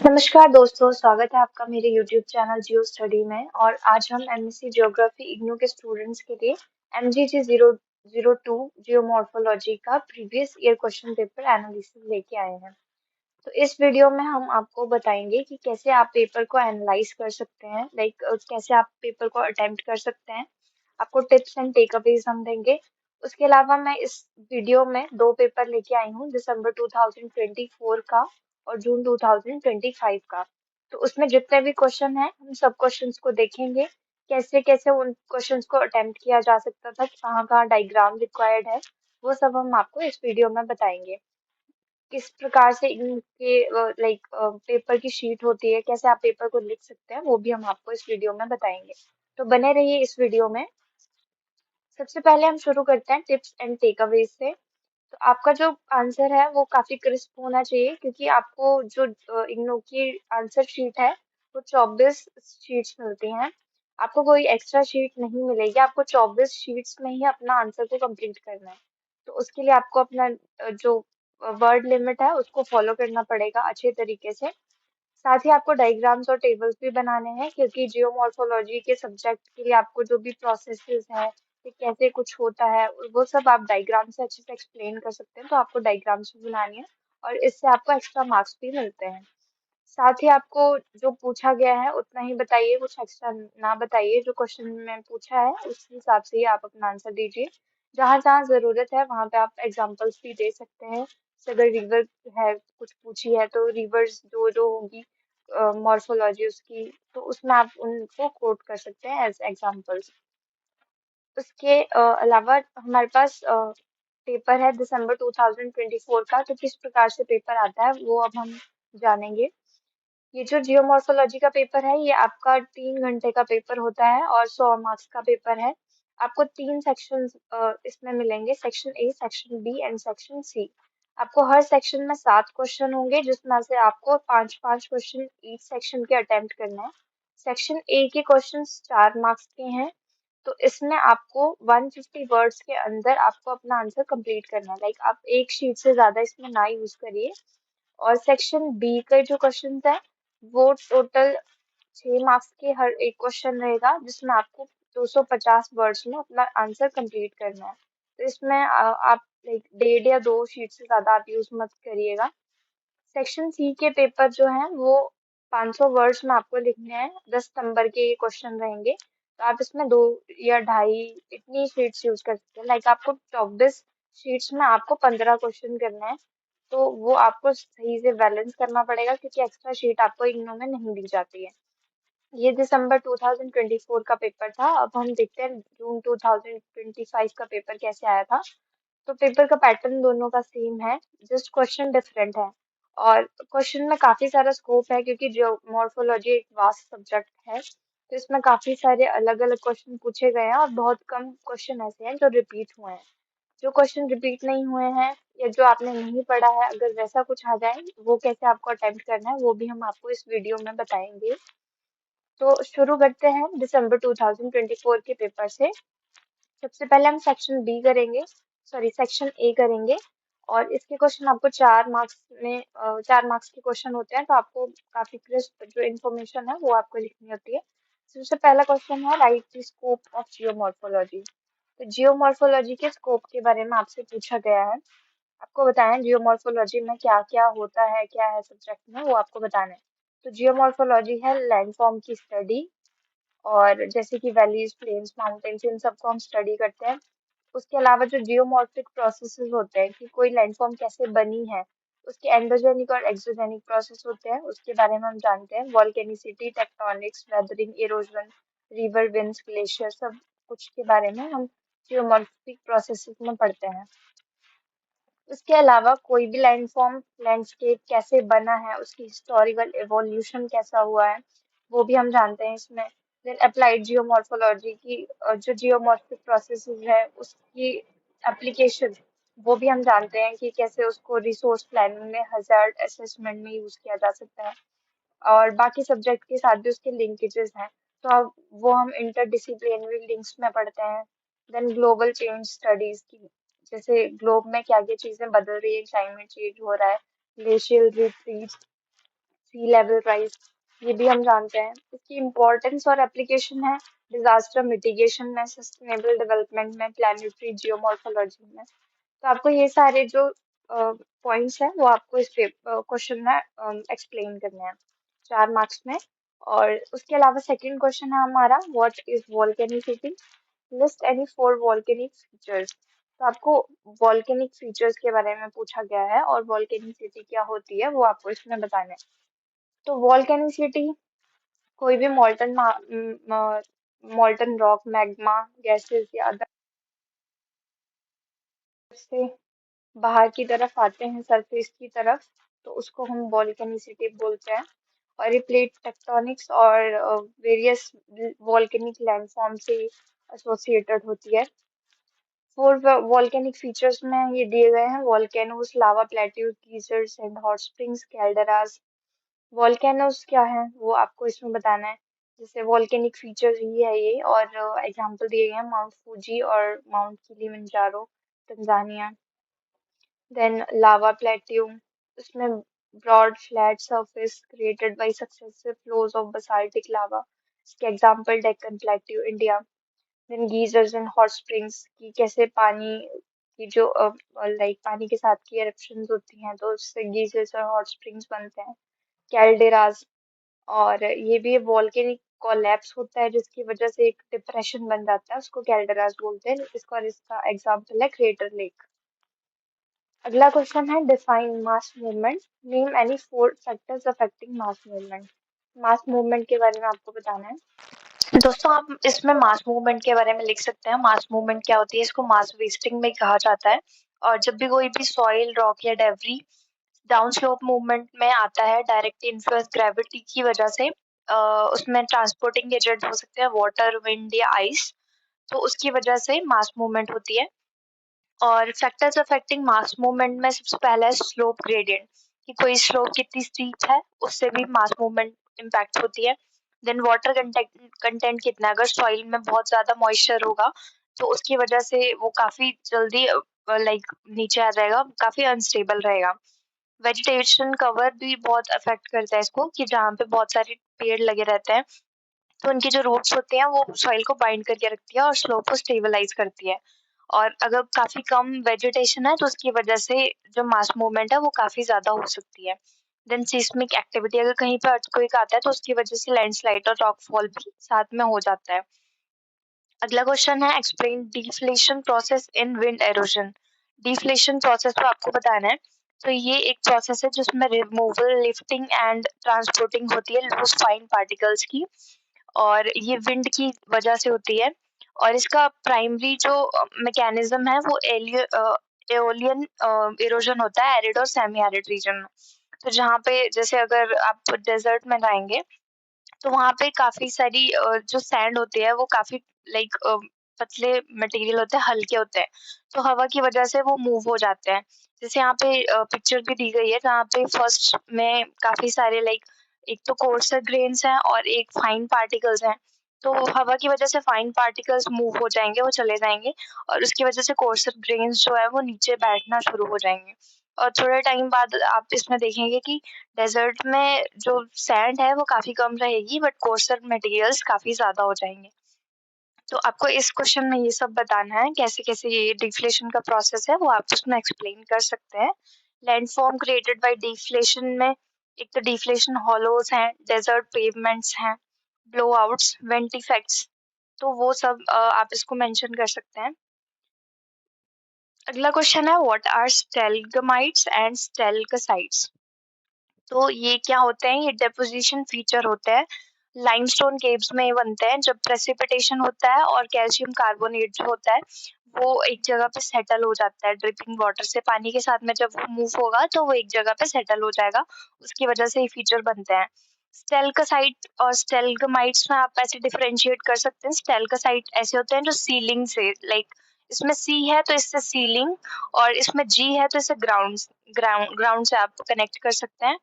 नमस्कार दोस्तों, स्वागत है आपका मेरे YouTube चैनल जियो स्टडी में। और आज हम एमएससी ज्योग्राफी इग्नू के स्टूडेंट्स के लिए MGG 002 जियोमॉर्फोलॉजी का previous year question paper analysis लेके आए हैं। तो इस वीडियो में हम आपको बताएंगे कि कैसे आप पेपर को एनालाइज कर सकते हैं, कैसे आप पेपर को अटेम्प्ट कर सकते हैं। आपको टिप्स एंड टेकअवेज हम देंगे। उसके अलावा मैं इस वीडियो में दो पेपर लेके आई हूँ, दिसंबर 2024 का और जून 2025 का। तो उसमें जितने भी क्वेश्चन हैं हम सब क्वेश्चंस को देखेंगे, कैसे कैसे उन क्वेश्चंस को अटेम्प्ट किया जा सकता था, कहाँ कहाँ डायग्राम रिक्वायर्ड है, वो सब हम आपको इस वीडियो में बताएंगे। किस प्रकार से इनके पेपर की शीट होती है, कैसे आप पेपर को लिख सकते हैं, वो भी हम आपको इस वीडियो में बताएंगे। तो बने रहिए इस वीडियो में। सबसे पहले हम शुरू करते हैं टिप्स एंड टेकअवेज से। तो आपका जो आंसर है वो काफी क्रिस्प होना चाहिए, क्योंकि आपको जो इग्नू की आंसर शीट है वो 24 शीट्स मिलती हैं। आपको कोई एक्स्ट्रा शीट नहीं मिलेगी, आपको 24 शीट्स में ही अपना आंसर को कंप्लीट करना है। तो उसके लिए आपको अपना जो वर्ड लिमिट है उसको फॉलो करना पड़ेगा अच्छे तरीके से। साथ ही आपको डायग्राम्स और टेबल्स भी बनाने हैं, क्योंकि जियोमॉर्फोलॉजी के सब्जेक्ट के लिए आपको जो भी प्रोसेसेस है कि कैसे कुछ होता है वो सब आप डायग्राम से अच्छे से एक्सप्लेन कर सकते हैं। तो आपको डायग्राम्स भी बनानी है और इससे आपको एक्स्ट्रा मार्क्स भी मिलते हैं। साथ ही आपको जो पूछा गया है उतना ही बताइए, कुछ एक्स्ट्रा ना बताइए। जो क्वेश्चन में पूछा है उस हिसाब से ही आप अपना आंसर दीजिए। जहाँ जहाँ जरूरत है वहाँ पे आप एग्जांपल्स भी दे सकते हैं। जैसे अगर रिवर है कुछ पूछी है तो रिवर्स जो जो होगी मॉर्फोलॉजी उसकी, तो उसमें आप उनको कोट कर सकते हैं एज एग्जांपल्स। उसके अलावा हमारे पास पेपर है दिसंबर 2024 का। तो किस प्रकार से पेपर आता है वो अब हम जानेंगे। ये जो जियोमॉर्फोलॉजी का पेपर है ये आपका 3 घंटे का पेपर होता है और 100 मार्क्स का पेपर है। आपको तीन सेक्शन इसमें मिलेंगे, section A, section B and section C. आपको हर सेक्शन में 7 क्वेश्चन होंगे, जिसमें से आपको 5-5 क्वेश्चन ईच सेक्शन के अटेम्प्ट करना है। सेक्शन ए के क्वेश्चन 4 मार्क्स के हैं। तो इसमें आपको 150 वर्ड्स के अंदर आपको अपना आंसर कंप्लीट करना है। आप एक शीट से ज्यादा इसमें ना यूज करिए। और सेक्शन बी का जो क्वेश्चन है वो टोटल 6 मार्क्स के हर एक क्वेश्चन रहेगा, जिसमें आपको 250 वर्ड्स में अपना आंसर कंप्लीट करना है। तो इसमें आप 1.5 या 2 शीट से ज्यादा आप यूज मत करिएगा। सेक्शन सी के पेपर जो हैं वो 500 वर्ड्स में आपको लिखने हैं। 10 नंबर के ये क्वेश्चन रहेंगे। तो आप इसमें 2 या 2.5 इतनी शीट्स यूज कर सकते हैं। आपको 24 शीट्स में आपको 15 क्वेश्चन करना है। तो वो आपको सही से बैलेंस करना पड़ेगा, क्योंकि एक्स्ट्रा शीट आपको इग्नू में नहीं दी जाती है। ये दिसंबर 2024 का पेपर था। अब हम देखते हैं जून 2025 का पेपर कैसे आया था। तो पेपर का पैटर्न दोनों का सेम है, जस्ट क्वेश्चन डिफरेंट है। और क्वेश्चन में काफी सारा स्कोप है, क्योंकि जो मॉर्फोलॉजी एक वास्ट सब्जेक्ट है। तो इसमें काफी सारे अलग अलग क्वेश्चन पूछे गए हैं और बहुत कम क्वेश्चन ऐसे हैं जो रिपीट हुए हैं। जो क्वेश्चन रिपीट नहीं हुए हैं या जो आपने नहीं पढ़ा है, अगर वैसा कुछ आ जाए वो कैसे आपको अटेम्प्ट करना है वो भी हम आपको इस वीडियो में बताएंगे। तो शुरू करते हैं दिसंबर 2024 के पेपर से। सबसे पहले हम सेक्शन बी करेंगे, सॉरी सेक्शन ए करेंगे। और इसके क्वेश्चन आपको 4 मार्क्स में 4 मार्क्स के क्वेश्चन होते हैं। तो आपको काफी क्रिस्प जो इन्फॉर्मेशन है वो आपको लिखनी होती है। सबसे पहला क्वेश्चन है, right the scope of geomorphology. तो जियोमॉर्फोलॉजी के स्कोप के बारे में आपसे पूछा गया है। आपको बताएं जियोमॉर्फोलॉजी में क्या क्या होता है, क्या है सब्जेक्ट में, वो आपको बताना है। तो जियोमॉर्फोलॉजी है लैंडफॉर्म की स्टडी। और जैसे कि वैलीज, प्लेन्स, माउंटेन्स, इन सबको हम स्टडी करते हैं। उसके अलावा जो जियोमॉर्फिक प्रोसेसेस होते हैं कि कोई लैंडफॉर्म कैसे बनी है, उसके एंडोजेनिक और एक्सोजेनिक प्रोसेस होते हैं, उसके बारे में हम जानते हैं। Volcanicity, tectonics, weathering, erosion, river, winds, glacier, सब कुछ के बारे में हम जियोमॉर्फिक प्रोसेसेस में पढ़ते हैं। उसके अलावा कोई भी लैंडफॉर्म, लैंडस्केप कैसे बना है, उसकी हिस्टोरिकल एवोल्यूशन कैसा हुआ है, वो भी हम जानते हैं इसमें। देन अप्लाइड जियोमॉर्फोलॉजी की जो जियोमॉर्फिक प्रोसेसेस है उसकी एप्लीकेशन, वो भी हम जानते हैं कि कैसे उसको रिसोर्स प्लानिंग में, हजार्ड असेसमेंट में यूज किया जा सकता है। और बाकी सब्जेक्ट के साथ भी उसके लिंकेजेस हैं। तो अब वो हम इंटरडिसिप्लिनरी लिंक्स में पढ़ते हैं। देन ग्लोबल चेंज स्टडीज की, जैसे ग्लोब में क्या क्या चीजें बदल रही है, क्लाइमेट चेंज हो रहा है, ग्लेशियल रिट्रीट, सी लेवल राइज, ये भी हम जानते हैं। इसकी इम्पोर्टेंस और एप्लीकेशन है डिजास्टर मिटिगेशन में, सस्टेनेबल डेवलपमेंट में, प्लानिटरी जियोमॉर्फोलॉजी में। तो आपको ये सारे जो पॉइंट्स हैं वो आपको इस क्वेश्चन में एक्सप्लेन करने हैं 4 मार्क्स में। और उसके अलावा सेकंड क्वेश्चन है हमारा, what is volcanicity, list any 4 volcanic features. तो आपको वोल्केनिक फीचर्स के बारे में पूछा गया है और वोल्केनिसिटी क्या होती है वो आपको इसमें बताना है। तो वोल्केनिसिटी कोई भी मॉल्टन रॉक, मैग्मा, गैसेस या अदर से बाहर की तरफ आते हैं सरफेस की तरफ, तो उसको हम वोल्केनिसिटी बोलते हैं। और ये प्लेट टेक्टोनिक्स और वेरियस वोल्केनिक लैंडफॉर्म से एसोसिएटेड होती है। 4 वोल्केनिक फीचर्स में ये दिए गए हैं, volcanoes, lava plateaus, geysers and hot springs, calderas. Volcanoes क्या है वो आपको इसमें बताना है। जैसे वोल्केनिक फीचर्स ही है ये, और एग्जांपल दिए गए हैं माउंट फूजी और Mount Kilimanjaro, Tanzania. Then lava plateau, उसमें broad flat surface created by successive flows of basaltic lava, इसके example Deccan plateau, India. Then geysers and hot springs, की कैसे पानी की जो लाइक पानी के साथ की एरप्शंस होती हैं तो उससे गीजर्स और हॉट स्प्रिंग्स बनते हैं। कैल्डेरास, और ये भी वॉल्केनिक कोलैप्स होता है जिसकी वजह से एक डिप्रेशन बन जाता है, उसको कैल्डेरास बोलते हैं। इसका और इसका एग्जांपल है क्रेटर लेक। अगला क्वेश्चन है, define mass movement, name any 4 factors affecting mass movement. Mass movement के बारे में आपको बताना है। दोस्तों आप इसमें मास मूवमेंट के बारे में लिख सकते हैं। मास मूवमेंट क्या होती है, इसको मास वेस्टिंग में कहा जाता है। और जब भी कोई भी सॉइल, रॉक या डेब्री डाउन स्लोप मूवमेंट में आता है, डायरेक्ट इन्फ्लुएंस ग्रेविटी की वजह से, उसमें ट्रांसपोर्टिंग एजेंट हो सकते हैं वाटर, विंड या आइस, तो उसकी वजह से मास मूवमेंट होती है। और फैक्टर्स अफेक्टिंग मास मूवमेंट में सबसे पहला है स्लोप ग्रेडियंट, कि कोई स्लोप कितनी स्टीप है उससे भी मास मूवमेंट इम्पैक्ट होती है। देन वाटर कंटेंट कंटेंट कितना है, अगर सॉइल में बहुत ज्यादा मॉइस्चर होगा तो उसकी वजह से वो काफी जल्दी लाइक नीचे आ जाएगा, काफी अनस्टेबल रहेगा। वेजिटेशन कवर भी बहुत अफेक्ट करता है इसको, कि जहाँ पे बहुत सारे पेड़ लगे रहते हैं तो उनकी जो रूट्स होती हैं वो सॉइल को बाइंड करके रखती है और स्लोप को स्टेबलाइज करती है। और अगर काफी कम वेजिटेशन है तो उसकी वजह से जो मास मूवमेंट है वो काफी ज्यादा हो सकती है। देन सिस्मिक एक्टिविटी, अगर कहीं पर अर्थक्वेक आता है तो उसकी वजह से लैंडस्लाइड और रॉकफॉल भी साथ में हो जाता है। अगला क्वेश्चन है, explain deflation process in wind halogen. Deflation process को आपको बताना है। तो ये एक प्रोसेस है जिसमें रिमूवल, लिफ्टिंग एंड ट्रांसपोर्टिंग होती है लूज फाइन पार्टिकल्स की, और ये विंड की वजह से होती है। और इसका प्राइमरी जो मैकेनिज्म है वो एओलियन इरोजन होता है, एरिड और सेमी एरिड रीजन में। तो जहाँ पे जैसे अगर आप डेजर्ट में जाएंगे तो वहाँ पे काफी सारी जो सैंड होती है वो काफी लाइक पतले मटेरियल होते हैं, हल्के होते हैं, तो हवा की वजह से वो मूव हो जाते हैं। जैसे यहाँ पे पिक्चर भी दी गई है जहाँ पे फर्स्ट में काफी सारे लाइक एक तो कोर्सर ग्रेन्स हैं और एक फाइन पार्टिकल्स हैं। तो हवा की वजह से फाइन पार्टिकल्स मूव हो जाएंगे, वो चले जाएंगे, और उसकी वजह से कोर्सर ग्रेन्स जो है वो नीचे बैठना शुरू हो जाएंगे। और थोड़े टाइम बाद आप इसमें देखेंगे कि डेजर्ट में जो सैंड है वो काफी कम रहेगी बट कोर्सर मटेरियल्स काफी ज्यादा हो जाएंगे। तो आपको इस क्वेश्चन में ये सब बताना है, कैसे कैसे ये डिफ्लेशन का प्रोसेस है वो आप उसमें एक्सप्लेन कर सकते हैं। लैंडफॉर्म क्रिएटेड बाय डिफ्लेशन में एक तो डिफ्लेशन हॉलोज हैं, डेजर्ट पेवमेंट्स हैं, ब्लोआउट्स, वेंट इफेक्ट्स, तो वो सब आप इसको मेंशन कर सकते हैं। अगला क्वेश्चन है, व्हाट आर स्टेलगमाइट्स एंड स्टेलकसाइट्स। तो ये क्या होते हैं, ये डेपोजिशन फीचर होते हैं, लाइमस्टोन केव्स में बनते हैं जब प्रेसिपिटेशन होता है और कैल्शियम कार्बोनेट जो होता है वो एक जगह पे सेटल हो जाता है ड्रिपिंग वाटर से, पानी के साथ में जब वो मूव होगा तो वो एक जगह पे सेटल हो जाएगा, उसकी वजह से ये फीचर बनते हैं। स्टेलकासाइट और स्टेलगमाइट्स में आप ऐसे डिफरेंशिएट कर सकते हैं। स्टेलकासाइट ऐसे होते हैं जो सीलिंग से लाइक, इसमें सी है तो इससे सीलिंग, और इसमें जी है तो इससे ग्राउंड ग्राउंड ग्राउंड से आप कनेक्ट कर सकते हैं।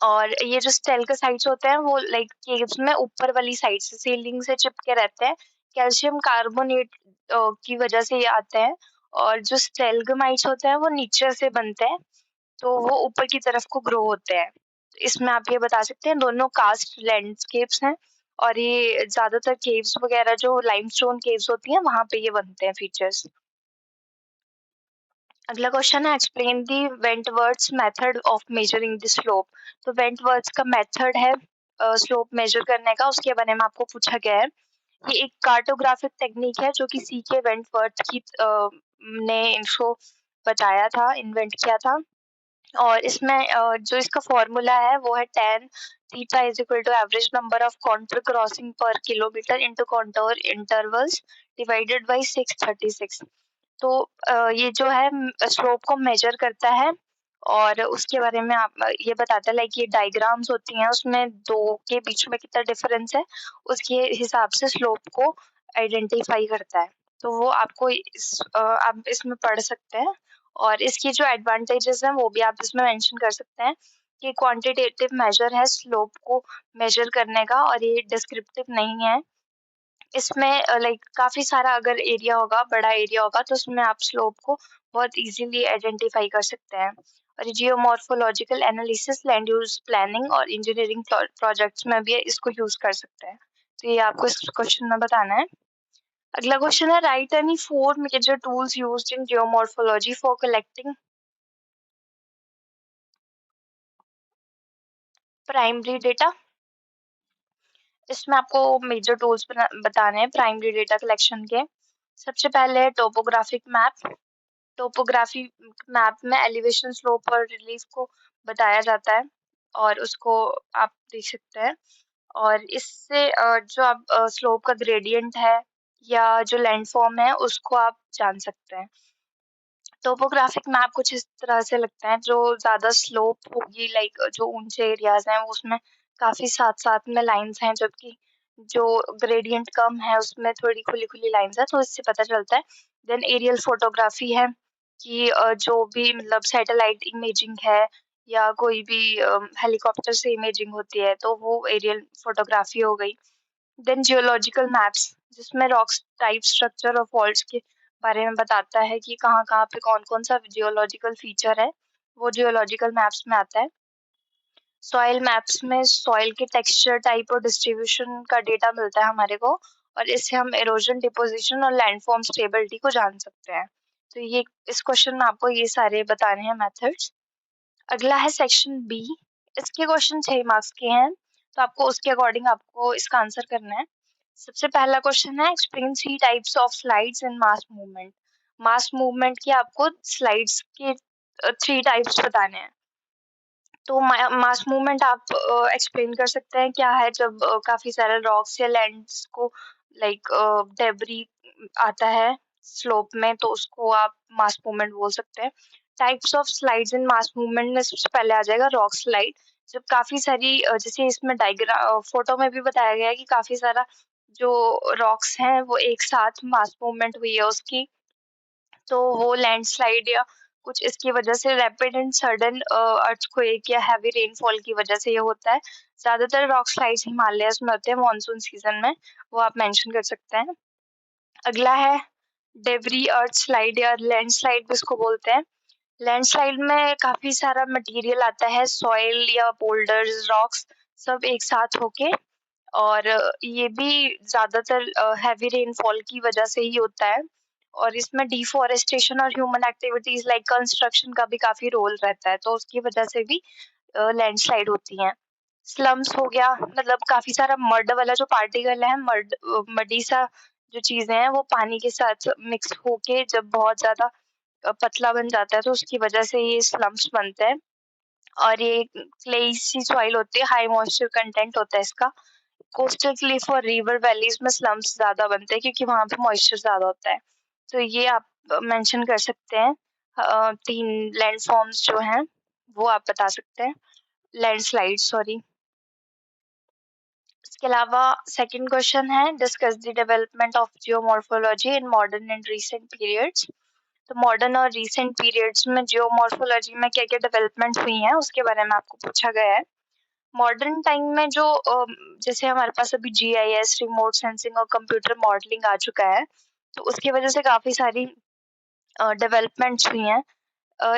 और ये जो स्टेलकासाइट्स होते हैं वो लाइक केव्स में ऊपर वाली साइड से सीलिंग से चिपके रहते हैं, कैल्शियम कार्बोनेट की वजह से ये आते हैं। और जो स्टेलगमाइट्स होते हैं वो नीचे से बनते हैं, तो वो ऊपर की तरफ को ग्रो होते हैं। इसमें आप ये बता सकते हैं दोनों कास्ट लैंडस्केप्स हैं और ये ज़्यादातर केव्स वगैरह जो लाइमस्टोन केव्स होती हैं वहाँ पे ये बनते हैं फीचर्स। अगला क्वेश्चन है explain the Wentworth method of measuring the slope. तो वेंटवर्ड्स का मेथड है स्लोप मेजर करने का, उसके बारे में आपको पूछा गया है। ये एक कार्टोग्राफिक टेक्निक है जो कि सीके वेंटवर्थ की ने इनको बताया था, इन्वेंट किया था। और इसमें जो इसका फॉर्मूला है वो है tan theta is equal to average number of contour crossing पर kilometre into contour intervals divided by 636। तो ये जो है स्लोप को मेजर करता है और उसके बारे में आप ये बताता है लाइक ये डायग्राम्स होती हैं उसमें दो के बीच में कितना डिफरेंस है उसके हिसाब से स्लोप को आइडेंटिफाई करता है। तो वो आपको आप इसमें पढ़ सकते हैं और इसकी जो एडवांटेजेस हैं वो भी आप इसमें मेंशन कर सकते हैं कि क्वांटिटेटिव मेजर है स्लोप को मेजर करने का और ये डिस्क्रिप्टिव नहीं है। इसमें लाइक काफ़ी सारा अगर एरिया होगा, बड़ा एरिया होगा तो उसमें आप स्लोप को बहुत ईज़िली आइडेंटिफ़ाई कर सकते हैं। और geomorphological analysis, land use planning और इंजीनियरिंग प्रोजेक्ट्स में भी इसको यूज़ कर सकते हैं। तो ये आपको इस क्वेश्चन में बताना है। अगला क्वेश्चन है write any 4 major tools used in geomorphology for collecting primary data. इसमें आपको मेजर टूल्स बताने हैं प्राइमरी डेटा कलेक्शन के। सबसे पहले है टोपोग्राफिक मैप। टोपोग्राफी मैप में एलिवेशन, स्लोप और रिलीफ को बताया जाता है और उसको आप देख सकते हैं। और इससे जो आप स्लोप का ग्रेडियंट है या जो लैंडफॉर्म है उसको आप जान सकते हैं। टोपोग्राफिक मैप कुछ इस तरह से लगता है जो ज़्यादा स्लोप होगी लाइक जो ऊंचे एरियाज हैं उसमें काफ़ी साथ-साथ में लाइन्स हैं जबकि जो ग्रेडियंट कम है उसमें थोड़ी खुली-खुली लाइन्स हैं तो इससे पता चलता है। देन एरियल फोटोग्राफी है कि जो भी मतलब सैटेलाइट इमेजिंग है या कोई भी हेलीकॉप्टर से इमेजिंग होती है तो वो एरियल फोटोग्राफी हो गई। देन जियोलॉजिकल मैप्स जिसमें रॉक्स टाइप स्ट्रक्चर और फॉल्ट्स के बारे में बताता है कि कहाँ-कहाँ पे कौन-कौन सा जियोलॉजिकल फीचर है, वो जियोलॉजिकल मैप्स में आता है। सॉइल मैप्स में सॉइल के टेक्सचर, टाइप और डिस्ट्रीब्यूशन का डेटा मिलता है हमारे को और इससे हम इरोजन, डिपोजिशन और लैंडफॉर्म स्टेबिलिटी को जान सकते हैं। तो ये इस क्वेश्चन में आपको ये सारे बताने हैं मेथड्स। अगला है सेक्शन बी। इसके क्वेश्चन 6 मार्क्स के हैं, तो आपको उसके अकॉर्डिंग आपको इसका आंसर करना है। सबसे पहला क्वेश्चन है explain 3 types of slides in mass movement. Mass movement की आपको स्लाइड्स के 3 टाइप्स बताने हैं। तो मास मूवमेंट आप एक्सप्लेन कर सकते हैं क्या है जब काफ़ी सारे रॉक्स या लैंड्स को लाइक डेब्री आता है स्लोप में तो उसको आप मास मूवमेंट बोल सकते हैं। Types of slides in mass movement में सबसे पहले आ जाएगा रॉक स्लाइड। जब काफ़ी सारी जैसे इसमें फोटो में भी बताया गया है कि काफ़ी सारा जो रॉक्स हैं वो एक साथ मास मूवमेंट हुई है उसकी। तो वो लैंडस्लाइड या कुछ इसकी वजह से रैपिड एंड सडन अर्थक्वेक या हेवी रेनफॉल की वजह से ये होता है। ज़्यादातर रॉक स्लाइड्स हिमालयस में होते हैं मॉनसून सीजन में, वो आप मेंशन कर सकते हैं। अगला है डेब्री अर्थ स्लाइड या लैंडस्लाइड भी इसको बोलते हैं। लैंडस्लाइड में काफ़ी सारा मटेरियल आता है, सॉइल या बोल्डर्स, रॉक्स सब एक साथ होके और ये भी ज़्यादातर हेवी रेनफॉल की वजह से ही होता है और इसमें डिफॉरेस्टेशन और ह्यूमन एक्टिविटीज़ लाइक कंस्ट्रक्शन का भी काफ़ी रोल रहता है, तो उसकी वजह से भी लैंडस्लाइड होती हैं। स्लम्स हो गया मतलब काफ़ी सारा मड वाला जो पार्टिकल है, मडी सा जो चीज़ें हैं, वो पानी के साथ मिक्स होके जब बहुत ज़्यादा पतला बन जाता है, तो उसकी वजह से ये स्लम्स बनते हैं और ये क्लेई सी सॉइल होती है, हाई मॉइस्चर कंटेंट होता है इसका। कोस्टल क्लिफ और रिवर वैलीज में स्लम्स ज़्यादा बनते हैं क्योंकि वहाँ पे मॉइस्चर ज़्यादा होता है। तो ये आप मेंशन कर सकते हैं। 3 लैंडफॉर्म्स जो हैं, वो आप बता सकते हैं। Landslide sorry. इसके अलावा सेकंड क्वेश्चन है discuss the development of geomorphology in modern and recent periods. तो मॉडर्न और रीसेंट पीरियड्स में जियोमॉर्फोलॉजी में क्या-क्या डेवलपमेंट हुई हैं, उसके बारे में आपको पूछा गया है। मॉडर्न टाइम में जो जैसे हमारे पास अभी जीआईएस, रिमोट सेंसिंग और कंप्यूटर मॉडलिंग आ चुका है, तो उसकी वजह से काफ़ी सारी डेवलपमेंट्स हुई हैं।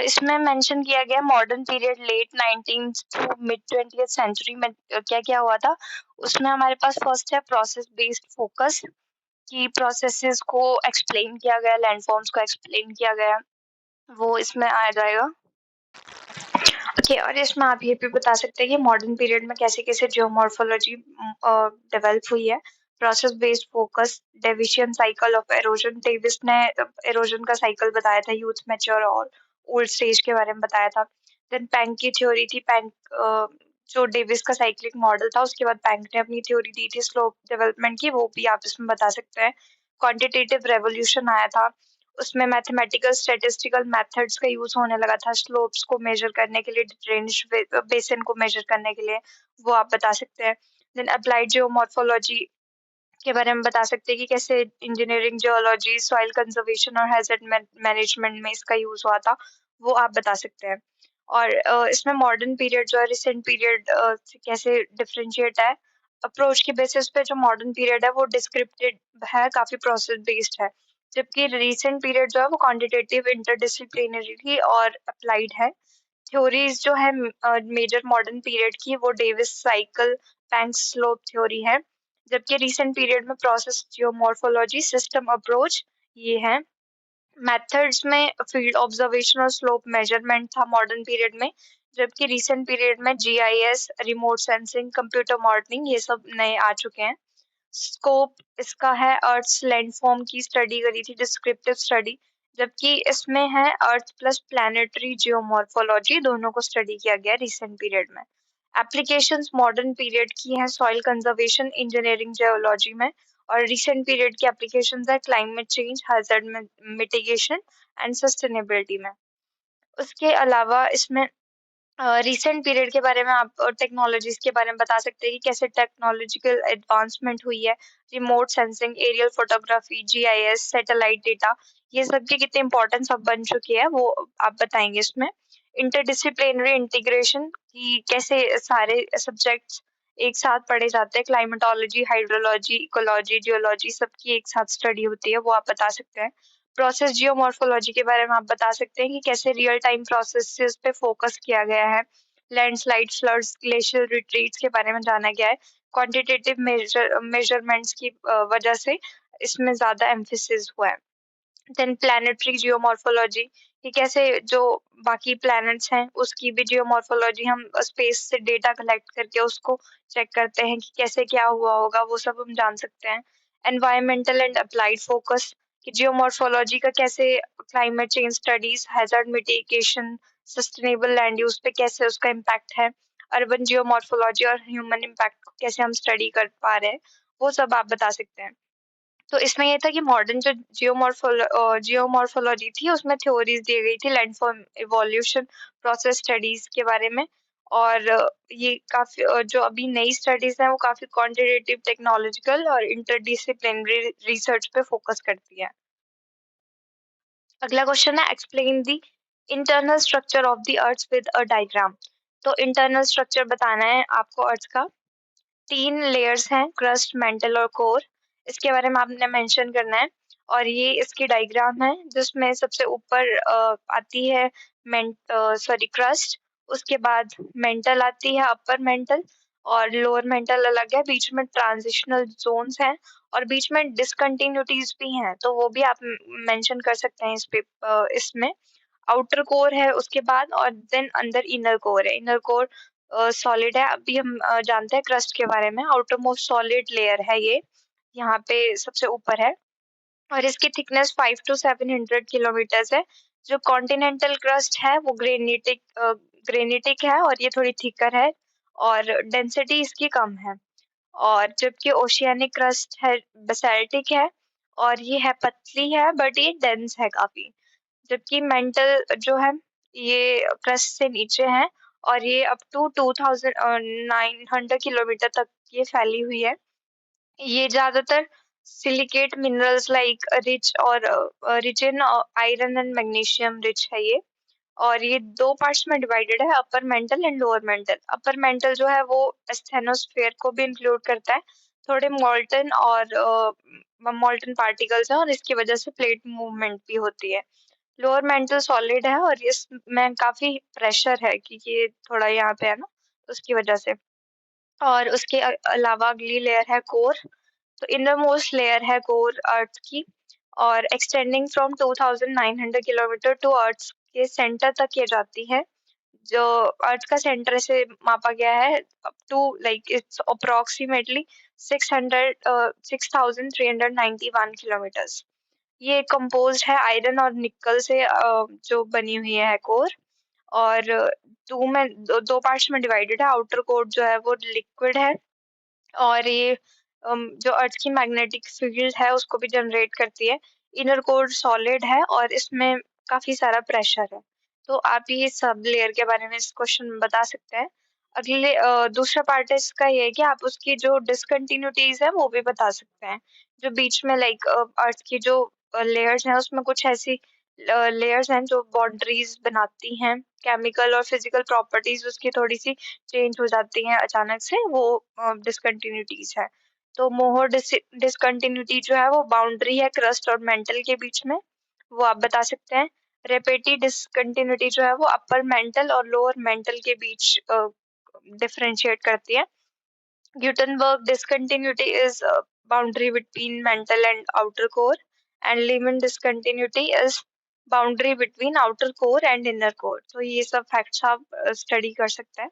इसमें मेंशन किया गया modern period late 19th to mid 20th century में क्या-क्या हुआ था। उसमें हमारे पास फर्स्ट है प्रोसेस बेस्ड फोकस कि प्रोसेसेस को एक्सप्लेन किया गया, लैंडफॉर्म्स को एक्सप्लेन किया गया, वो इसमें आ जाएगा। ओके, और इसमें आप ये भी बता सकते हैं कि मॉडर्न पीरियड में कैसे-कैसे जियोमॉर्फोलॉजी डेवलप हुई है। Process based focus, deviation cycle of erosion, Davis ने एरोजन का साइकिल बताया था, यूथ, मैच्योर और ओल्ड स्टेज के बारे में बताया था। देन पैंक की थ्योरी थी, जो डेविस का साइक्लिक मॉडल था, उसके बाद पैंक ने अपनी थ्योरी दी थी स्लोप डेवलपमेंट की, वो भी आप इसमें बता सकते हैं। क्वांटिटेटिव रेवोल्यूशन आया था, उसमें मैथमेटिकल स्टैटिस्टिकल मेथड्स का यूज़ होने लगा था स्लोप्स को मेज़र करने के लिए, ड्रेनेज बेसिन को मेज़र करने के लिए, वो आप बता सकते हैं। देन अप्लाइड जियोमॉर्फोलॉजी के बारे में बता सकते हैं कि कैसे इंजीनियरिंग, जियोलॉजी, सॉइल कंजर्वेशन और हैज़ार्ड मैनेजमेंट में इसका यूज़ हुआ था, वो आप बता सकते हैं। और इसमें मॉडर्न पीरियड जो है रिसेंट पीरियड से कैसे डिफरेंशिएट है, अप्रोच के बेसिस पे जो मॉडर्न पीरियड है वो डिस्क्रिप्टिव है, काफ़ी प्रोसेस बेस्ड है। जबकि रिसेंट पीरियड जो है वो क्वांटिटेटिव, इंटरडिसिप्लिनरी और अप्लाइड है। थ्योरीज जो है मेजर मॉडर्न पीरियड की वो डेविस साइकिल, पैंक स्लोप थ्योरी है। जबकि रिसेंट पीरियड में प्रोसेस जियोमॉर्फोलॉजी, सिस्टम अप्रोच ये है। मेथड्स में फील्ड ऑब्जर्वेशन और स्लोप मेजरमेंट था मॉडर्न पीरियड में, जबकि रिसेंट पीरियड में GIS, remote sensing, computer modelling ये सब नए आ चुके हैं। स्कोप इसका है अर्थ्स लैंडफॉर्म की स्टडी करी थी, डिस्क्रिप्टिव स्टडी, जबकि इसमें है अर्थ प्लस प्लैनेटरी जियोमॉर्फोलॉजी, दोनों को स्टडी किया गया रिसेंट पीरियड में। एप्लीकेशंस मॉडर्न पीरियड की हैं सॉइल कंजर्वेशन, इंजीनियरिंग, जियोलॉजी में, और रिसेंट पीरियड की एप्लीकेशंस है climate change, hazard mitigation and sustainability में। उसके अलावा इसमें रिसेंट पीरियड के बारे में आप टेक्नोलॉजीज के बारे में बता सकते हैं कि कैसे टेक्नोलॉजिकल एडवांसमेंट हुई है। Remote sensing, aerial photography, GIS, satellite data, ये सब की कितनी इंपॉर्टेंस अब बन चुकी है वो आप बताएंगे इसमें। इंटरडिसिप्लिनरी इंटीग्रेशन कि कैसे सारे सब्जेक्ट्स एक साथ पढ़े जाते हैं, क्लाइमेटोलॉजी, हाइड्रोलॉजी, इकोलॉजी, जियोलॉजी सबकी एक साथ स्टडी होती है, वो आप बता सकते हैं। प्रोसेस जियोमॉर्फोलॉजी के बारे में आप बता सकते हैं कि कैसे रियल टाइम प्रोसेसेस पे फोकस किया गया है। लैंडस्लाइड, फ्लड्स, ग्लेशियर रिट्रीट्स के बारे में जाना गया है। क्वांटिटेटिव मेजरमेंट्स की वजह से इसमें ज़्यादा एम्फेसिस हुआ है। देन प्लैनेटरी जियोमॉर्फोलॉजी कि कैसे जो बाकी प्लैनेट्स हैं उसकी भी जियोमॉर्फोलॉजी हम स्पेस से डेटा कलेक्ट करके उसको चेक करते हैं कि कैसे क्या हुआ होगा, वो सब हम जान सकते हैं। एनवायरमेंटल एंड अप्लाइड फोकस कि जियोमॉर्फोलॉजी का कैसे climate change studies, hazard mitigation, sustainable land use पे कैसे उसका इम्पैक्ट है। अर्बन जियोमॉर्फोलॉजी और ह्यूमन इम्पैक्ट को कैसे हम स्टडी कर पा रहे हैं, वो सब आप बता सकते हैं। तो इसमें ये था कि मॉडर्न जो जियोमॉर्फोलॉजी थी उसमें थ्योरीज दी गई थी लैंडफॉर्म इवोल्यूशन, प्रोसेस स्टडीज के बारे में। और ये काफी जो अभी नई स्टडीज हैं वो काफी क्वांटिटेटिव, टेक्नोलॉजिकल और इंटरडिसिप्लिनरी रिसर्च पे फोकस करती है। अगला क्वेश्चन है explain the internal structure of the earth with a diagram. तो इंटरनल स्ट्रक्चर बताना है आपको अर्थ का। 3 लेयर्स हैं, क्रस्ट, मेंटल और कोर। इसके बारे में आपने मेंशन करना है और ये इसकी डायग्राम है जिसमें सबसे ऊपर आती है क्रस्ट, उसके बाद मेंटल आती है, अपर मेंटल, और लोअर मेंटल अलग है, बीच में ट्रांजिशनल जोन्स हैं और बीच में डिसकंटिन्यूटीज भी हैं, तो वो भी आप मेंशन कर सकते हैं इसमें। आउटर कोर है उसके बाद, और देन अंदर इनर कोर है। इनर कोर सॉलिड है। अभी हम जानते हैं क्रस्ट के बारे में। आउटर मोस्ट सॉलिड लेयर है ये, यहाँ पे सबसे ऊपर है, और इसकी थिकनेस 5 टू 700 किलोमीटर्स है। जो कॉन्टिनेंटल क्रस्ट है वो ग्रेनिटिक है और ये थोड़ी थिकर है और डेंसिटी इसकी कम है। और जबकि ओशियानिक क्रस्ट है, बेसाल्टिक है और ये है पतली है बट ये डेंस है काफी। जबकि मेंटल जो है ये क्रस्ट से नीचे है और ये अप टू 2900 किलोमीटर तक ये फैली हुई है। ये ज्यादातर silicate minerals like rich in iron and magnesium rich है ये। और ये 2 पार्ट्स में डिवाइडेड है, upper mantle and lower mental. Upper mantle जो है वो स्टेनोस्फेयर को भी इंक्लूड करता है। थोड़े मोल्टन पार्टिकल्स हैं और इसकी वजह से प्लेट मूवमेंट भी होती है। लोअर मेंटल सॉलिड है और इसमें काफ़ी प्रेशर है कि ये थोड़ा यहाँ पे है ना, उसकी वजह से। और उसके अलावा अगली लेयर है कोर। तो इनर मोस्ट लेयर है कोर अर्थ की, और extending from 2900 kilometre to earth के सेंटर तक ये जाती है। जो अर्थ का सेंटर से मापा गया है up to like it's approximately 6,391 kilometres. ये कंपोज्ड है आयरन और निकल से, जो बनी हुई है कोर। और दो पार्ट्स में डिवाइडेड है। आउटर कोर जो है वो लिक्विड है, और ये जो अर्थ की मैग्नेटिक फील्ड है उसको भी जनरेट करती है। इनर कोर सॉलिड है और इसमें काफी सारा प्रेशर है। तो आप ये सब लेयर के बारे में इस क्वेश्चन में बता सकते हैं। दूसरा पार्ट है इसका, ये है कि आप उसकी जो डिसकंटिन्यूटीज है वो भी बता सकते हैं। जो बीच में लाइक अर्थ की जो लेयर्स हैं उसमें कुछ ऐसी लेयर्स हैं जो बाउंड्रीज बनाती हैं। केमिकल और फिजिकल प्रॉपर्टीज उसकी थोड़ी सी चेंज हो जाती हैं अचानक से, वो डिसकंटिन्यूटीज है। तो मोहर डिसकंटिन्यूटी जो है वो बाउंड्री है क्रस्ट और मेंटल के बीच में, वो आप बता सकते हैं। रेपेटी डिसकंटिन्यूटी जो है वो अपर मेंटल और लोअर मेंटल के बीच डिफरेंशिएट करती है। Gutenberg discontinuity is a boundary between mental and outer core, and Lehman discontinuity is boundary between outer core and inner core. तो ये सब फैक्ट्स आप स्टडी कर सकते हैं।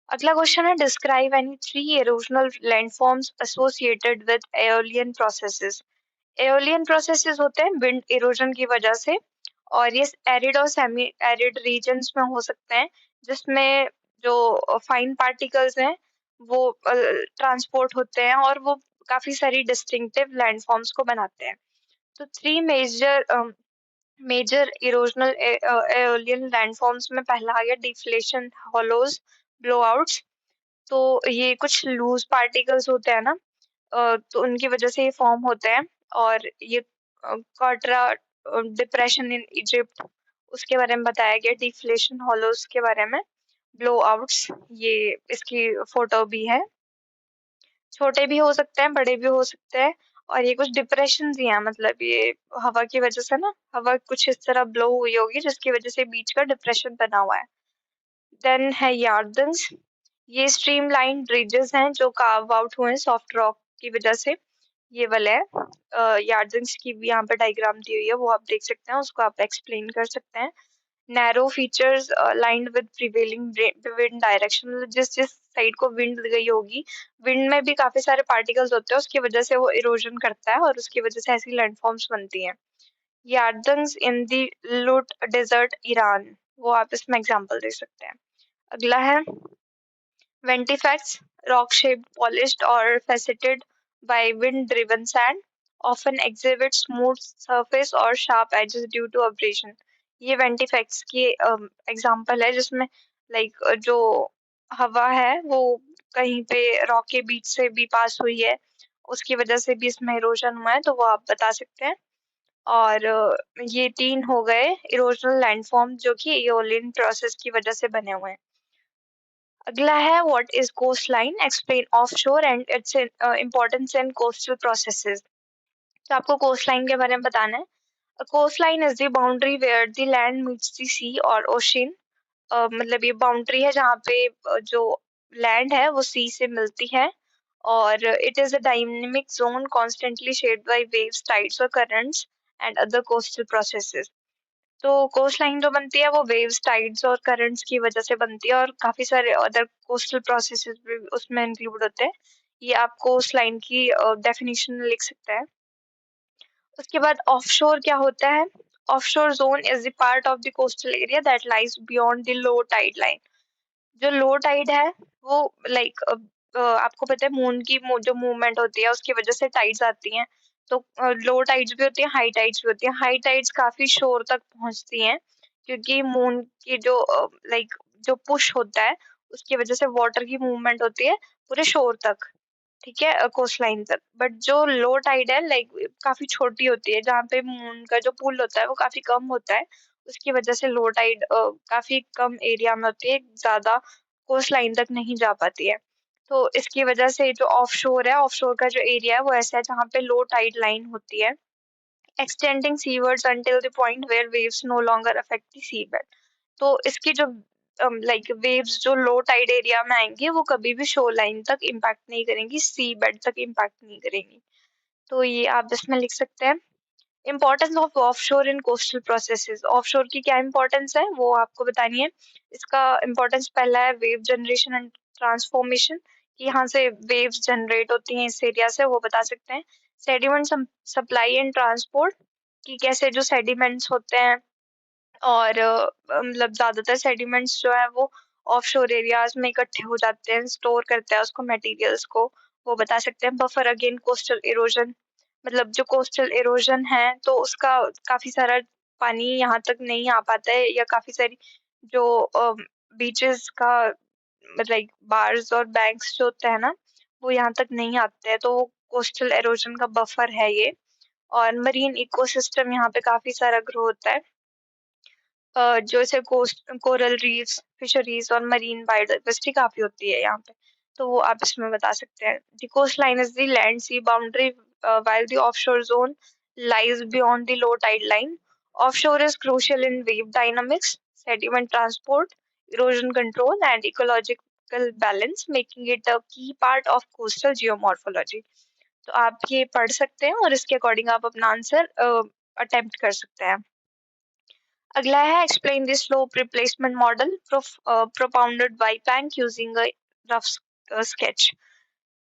अगला क्वेश्चन है, describe any three erosional landforms associated with aeolian processes। Aeolian processes होते हैं विंड इरोजन की वजह से, और ये एरिड और सेमी एरिड रीजन्स में हो सकते हैं, जिसमें जो फाइन पार्टिकल्स हैं वो ट्रांसपोर्ट होते हैं और वो काफी सारी डिस्टिंक्टिव लैंडफॉर्म्स को बनाते हैं। तो three major erosional aeolian landforms में पहला आ गया डिफ्लेशन हॉलोज ब्लोआउट्स। तो ये कुछ लूज पार्टिकल्स होते हैं ना, तो उनकी वजह से ये फॉर्म होते हैं। और ये कॉटरा डिप्रेशन इन इजिप्ट, उसके बारे में बताया गया। डिफ्लेशन हॉलोज के बारे में, ब्लो आउट्स, ये इसकी फोटो भी है। छोटे भी हो सकते हैं, बड़े भी हो सकते हैं। और ये कुछ डिप्रेशन ही हैं, मतलब ये हवा की वजह से ना, हवा कुछ इस तरह ब्लो हुई होगी जिसकी वजह से बीच का डिप्रेशन बना हुआ है। देन है यार्दन्स। ये स्ट्रीमलाइन ब्रिजेस हैं जो कार्व आउट हुए हैं सॉफ्ट रॉक की वजह से। ये वाला है यार्दन्स की भी यहाँ पे डायग्राम दी हुई है, वो आप देख सकते हैं, उसको आप एक्सप्लेन कर सकते हैं। Narrow features lined with prevailing wind direction, मतलब जिस जिस साइड को विंड गई होगी, विंड में भी काफी सारे पार्टिकल्स होते हैं, उसकी वजह से वो इरोजन करता है और उसकी वजह से ऐसी लैंडफॉर्म्स बनती हैं। यार्दन्स इन द लुट डेजर्ट ईरान, वो आप इसमें एग्जांपल दे सकते हैं। अगला है Ventifex, rock-shaped, polished, or faceted by wind-driven sand, often exhibit smooth surface or sharp edges due to abrasion। ये Ventifex की एग्जाम्पल है जिसमें लाइक जो हवा है वो कहीं पे रॉक के बीच से भी पास हुई है, उसकी वजह से भी इसमें इरोजन हुआ है, तो वो आप बता सकते हैं। और ये तीन हो गए इरोजनल लैंडफॉर्म जो कि एओलियन प्रोसेस की वजह से बने हुए हैं। अगला है what is coastline, explain offshore and its importance in coastal processes. तो आपको कोस्ट लाइन के बारे में बताना है। A coastline is the boundary where the land meets the sea और ओशन। मतलब ये बाउंड्री है जहाँ पे जो लैंड है वो सी से मिलती है। और it is a dynamic zone constantly shaped by waves, tides और currents and other coastal processes. तो कोस्ट लाइन जो बनती है वो वेव्स, टाइड्स और करंट्स की वजह से बनती है, और काफी सारे अदर कोस्टल प्रोसेसेस भी उसमें इंक्लूड होते हैं। ये आप कोस्ट लाइन की डेफिनेशन लिख सकते हैं। उसके बाद ऑफशोर क्या होता है? Offshore zone is the part of the coastal area that lies beyond the low tide line. जो लो टाइड है वो लाइक आपको पता है मून की जो मूवमेंट होती है उसकी वजह से टाइड्स आती हैं। तो लो टाइड्स भी होती हैं, हाई टाइड्स भी होती हैं। हाई टाइड्स काफी शोर तक पहुंचती हैं क्योंकि मून की जो लाइक जो पुश होता है उसकी वजह से वाटर की मूवमेंट होती है पूरे शोर तक, ठीक है, कोस्ट लाइन तक। बट जो लो टाइड है लाइक काफी छोटी होती है, जहाँ पे मून का जो पुल होता है वो काफी कम होता है, उसकी वजह से लो टाइड काफी कम एरिया में होती है, ज्यादा कोस्ट लाइन तक नहीं जा पाती है। तो इसकी वजह से जो ऑफशोर है, ऑफशोर का जो एरिया है वो ऐसा है जहाँ पे लो टाइड लाइन होती है। extending seawards until the point where waves no longer affect the seabed. तो इसकी जो लाइक वेव्स जो लो टाइड एरिया में आएंगी वो कभी भी शो लाइन तक इम्पैक्ट नहीं करेंगी, सी बेड तक इम्पैक्ट नहीं करेंगी। तो ये आप इसमें लिख सकते हैं। Importance of offshore in coastal processes, offshore की क्या इंपॉर्टेंस है वो आपको बतानी है। इसका इम्पोर्टेंस पहला है वेव जनरेशन एंड ट्रांसफॉर्मेशन, कि यहाँ से वेव्स जनरेट होती हैं इस एरिया से, वो बता सकते हैं। सेडिमेंट सप्लाई एंड ट्रांसपोर्ट, कि कैसे जो सेडिमेंट्स होते हैं और मतलब ज्यादातर सेडिमेंट्स जो है वो ऑफशोर एरियाज में इकट्ठे हो जाते हैं, स्टोर करते हैं उसको मटेरियल्स को, वो बता सकते हैं। बफर अगेन कोस्टल इरोजन, मतलब जो कोस्टल इरोजन है तो उसका काफी सारा पानी यहाँ तक नहीं आ पाता है, या काफी सारी जो बीचेस का लाइक बार्स और बैंक्स जो होते हैं ना वो यहाँ तक नहीं आते हैं, तो कोस्टल इरोजन का बफर है ये। और मरीन इकोसिस्टम यहाँ पे काफी सारा ग्रो होता है, जैसे कोस्ट कोरल रीफ्स, फिशरीज और मरीन बायोडाइवर्सिटी काफी होती है यहाँ पे, तो वो आप इसमें बता सकते हैं। The coastline is the land sea boundary while the offshore zone lies beyond the low tide line. Offshore is crucial in wave dynamics, sediment transport, erosion control, and ecological balance, making it a key part of coastal geomorphology. तो आप ये पढ़ सकते हैं और इसके according आप अपना आंसर अटेम्प्ट कर सकते हैं। अगला है explain the slope replacement model propounded by Penck using a rough sketch.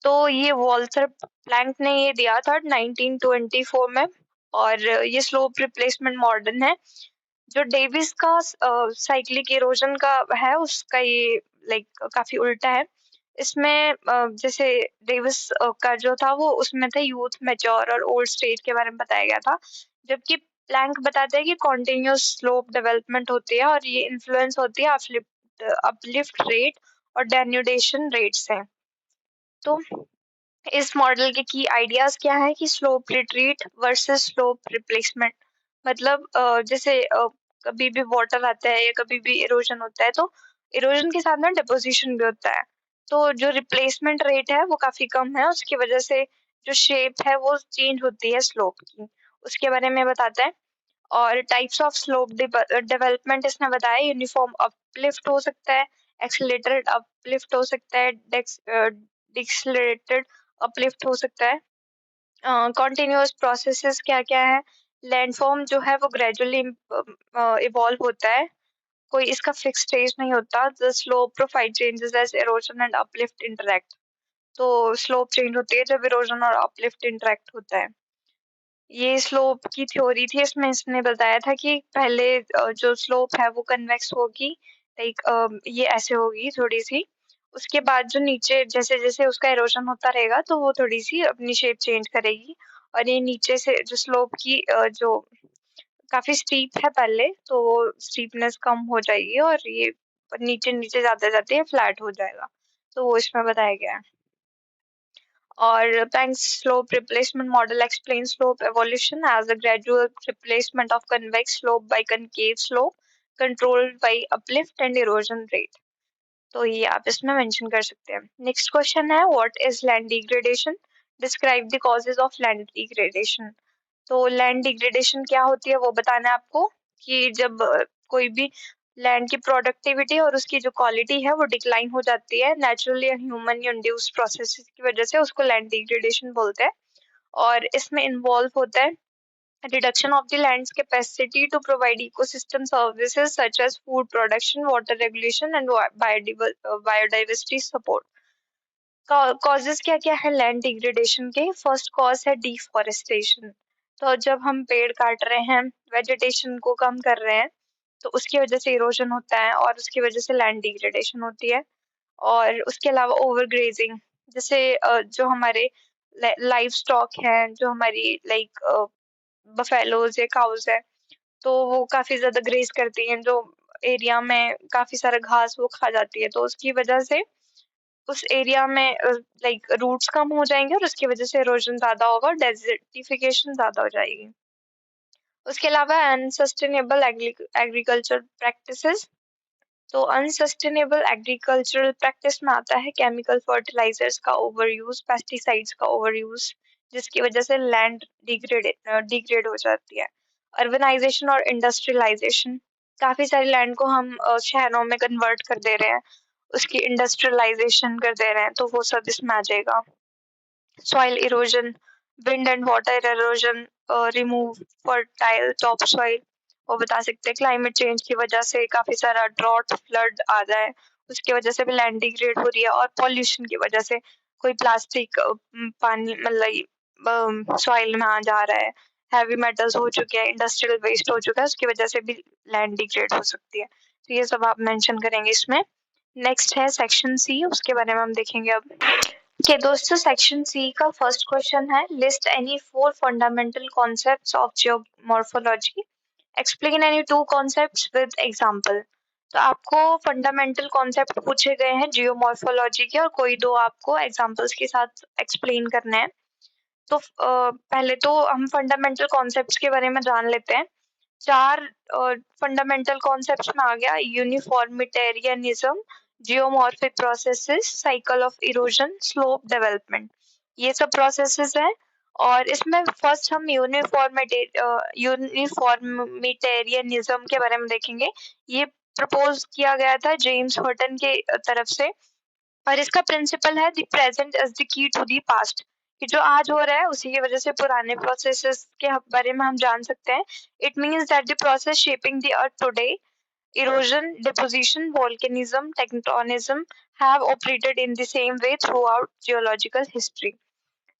तो ये वॉल्टर प्लैंक ने ये दिया था 1924 में, और ये स्लोप रिप्लेसमेंट मॉडल है जो डेविस का साइक्लिक इरोजन का है, उसका ये लाइक काफी उल्टा है। इसमें जैसे डेविस का जो था वो उसमें था यूथ, मैच्योर और ओल्ड स्टेज के बारे में बताया गया था, जबकि प्लैंक बताते हैं कि कॉन्टिन्यूस स्लोप डेवलपमेंट होती है और ये इन्फ्लुएंस होती है अपलिफ्ट रेट और डेन्यूडेशन रेट से। तो इस मॉडल के की आइडियाज क्या है कि slope retreat versus slope replacement, मतलब जैसे कभी भी वाटर आता है या कभी भी इरोजन होता है तो इरोजन के साथ में डिपोजिशन भी होता है, तो जो रिप्लेसमेंट रेट है वो काफी कम है, उसकी वजह से जो शेप है वो चेंज होती है स्लोप की, उसके बारे में बताता है। और टाइप्स ऑफ स्लोप डेवलपमेंट इसने बताया, यूनिफॉर्म अपलिफ्ट हो सकता है, एक्सीलरेटेड अपलिफ्ट हो सकता है, डिक्सलरेटेड अपलिफ्ट हो सकता है। कॉन्टिन्यूअस प्रोसेसेस क्या क्या है, लैंडफॉर्म जो है वो ग्रेजुअली इवॉल्व होता है, कोई इसका फिक्स स्टेज नहीं होता। The slope profile changes as erosion and uplift interact, तो स्लोप चेंज होती है जब इरोजन और अपलिफ्ट इंटरैक्ट होता है। ये स्लोप की थ्योरी थी, इसमें इसने बताया था कि पहले जो स्लोप है वो कन्वेक्स होगी, लाइक ये ऐसे होगी थोड़ी सी, उसके बाद जो नीचे जैसे जैसे उसका इरोजन होता रहेगा तो वो थोड़ी सी अपनी शेप चेंज करेगी, और ये नीचे से जो स्लोप की जो काफी स्टीप है पहले तो वो स्टीपनेस कम हो जाएगी और ये नीचे नीचे जाते जाते फ्लैट हो जाएगा, तो वो इसमें बताया गया है। और Planck's slope replacement model explains slope evolution as a gradual replacement of convex slope by concave slope controlled by uplift and erosion rate. तो ये आप इसमें मेंशन कर सकते हैं। नेक्स्ट क्वेश्चन है what is land degradation, describe the causes of land degradation. तो land degradation क्या होती है वो बताना है आपको, कि जब कोई भी लैंड की प्रोडक्टिविटी और उसकी जो क्वालिटी है वो डिक्लाइन हो जाती है नेचुरली ह्यूमन इंड्यूस प्रोसेस की वजह से, उसको लैंड डिग्रेडेशन बोलते हैं। और इसमें इन्वॉल्व होता है reduction of the land's capacity to provide ecosystem services such as food production, water regulation, and biodiversity support. Causes क्या क्या है लैंड डिग्रेडेशन के, फर्स्ट कॉज है डिफॉरेस्टेशन, तो जब हम पेड़ काट रहे हैं, वेजिटेशन को कम कर रहे हैं, तो उसकी वजह से इरोजन होता है और उसकी वजह से लैंड डिग्रेडेशन होती है। और उसके अलावा ओवरग्रेजिंग, जैसे जो हमारे लाइव स्टॉक है, जो हमारी लाइक बफेलोज या काउज है, तो वो काफी ज्यादा ग्रेज करती हैं, जो एरिया में काफी सारा घास वो खा जाती है, तो उसकी वजह से उस एरिया में लाइक रूट्स कम हो जाएंगे और उसकी वजह से इरोजन ज्यादा होगा और डेजर्टिफिकेशन ज्यादा हो जाएगी। उसके अलावा अनसस्टेनेबल एग्रीकल्चर प्रैक्टिसेस, तो अनसस्टेनेबल एग्रीकल्चरल प्रैक्टिस में आता है केमिकल फर्टिलाइजर्स का ओवरयूज, पेस्टिसाइड्स का ओवरयूज, जिसकी वजह से लैंड डिग्रेड हो जाती है। अर्बनाइजेशन और इंडस्ट्रियलाइजेशन, काफी सारी लैंड को हम शहरों में कन्वर्ट कर दे रहे हैं, उसकी इंडस्ट्रियलाइजेशन कर दे रहे हैं, तो वो सब इसमें आ जाएगा। Soil erosion, wind and water erosion, remove fertile top soil, वो बता सकते हैं क्लाइमेट चेंज की वजह से काफी सारा ड्रॉट फ्लड आ जाए, उसकी वजह से भी लैंड डिग्रेड हो रही है। और पॉल्यूशन की वजह से कोई प्लास्टिक पानी मतलब सॉइल में आ जा रहा है, हैवी मेटल्स हो चुके हैं, इंडस्ट्रियल वेस्ट हो चुका है, उसकी वजह से भी लैंड डिग्रेड हो सकती है। तो ये सब आप मेंशन करेंगे इसमें। नेक्स्ट है सेक्शन सी, उसके बारे में हम देखेंगे अब। Okay, दोस्तों सेक्शन सी का फर्स्ट क्वेश्चन है, list any four fundamental concepts of geomorphology, explain any to concepts with example. तो आपको फंडामेंटल कॉन्सेप्ट पूछे गए हैं जियोमॉर्फोलॉजी के, और कोई दो आपको एग्जांपल्स के साथ एक्सप्लेन करना है। तो पहले तो हम फंडामेंटल कॉन्सेप्ट्स के बारे में जान लेते हैं। चार फंडामेंटल कॉन्सेप्ट्स में आ गया uniformitarianism, geomorphic processes, cycle of erosion, slope development, ये सब प्रोसेसेस हैं। और इसमें फर्स्ट हम यूनिफॉर्मिटेरियनिज्म के बारे में देखेंगे। ये प्रपोज किया गया था जेम्स हर्टन के तरफ से, और इसका प्रिंसिपल है the present is the key to the past, कि जो आज हो रहा है उसी की वजह से पुराने प्रोसेसेस के बारे में हम जान सकते हैं। It means that the process shaping the earth today, erosion, deposition, volcanism, tectonism, have operated in the same way throughout geological history.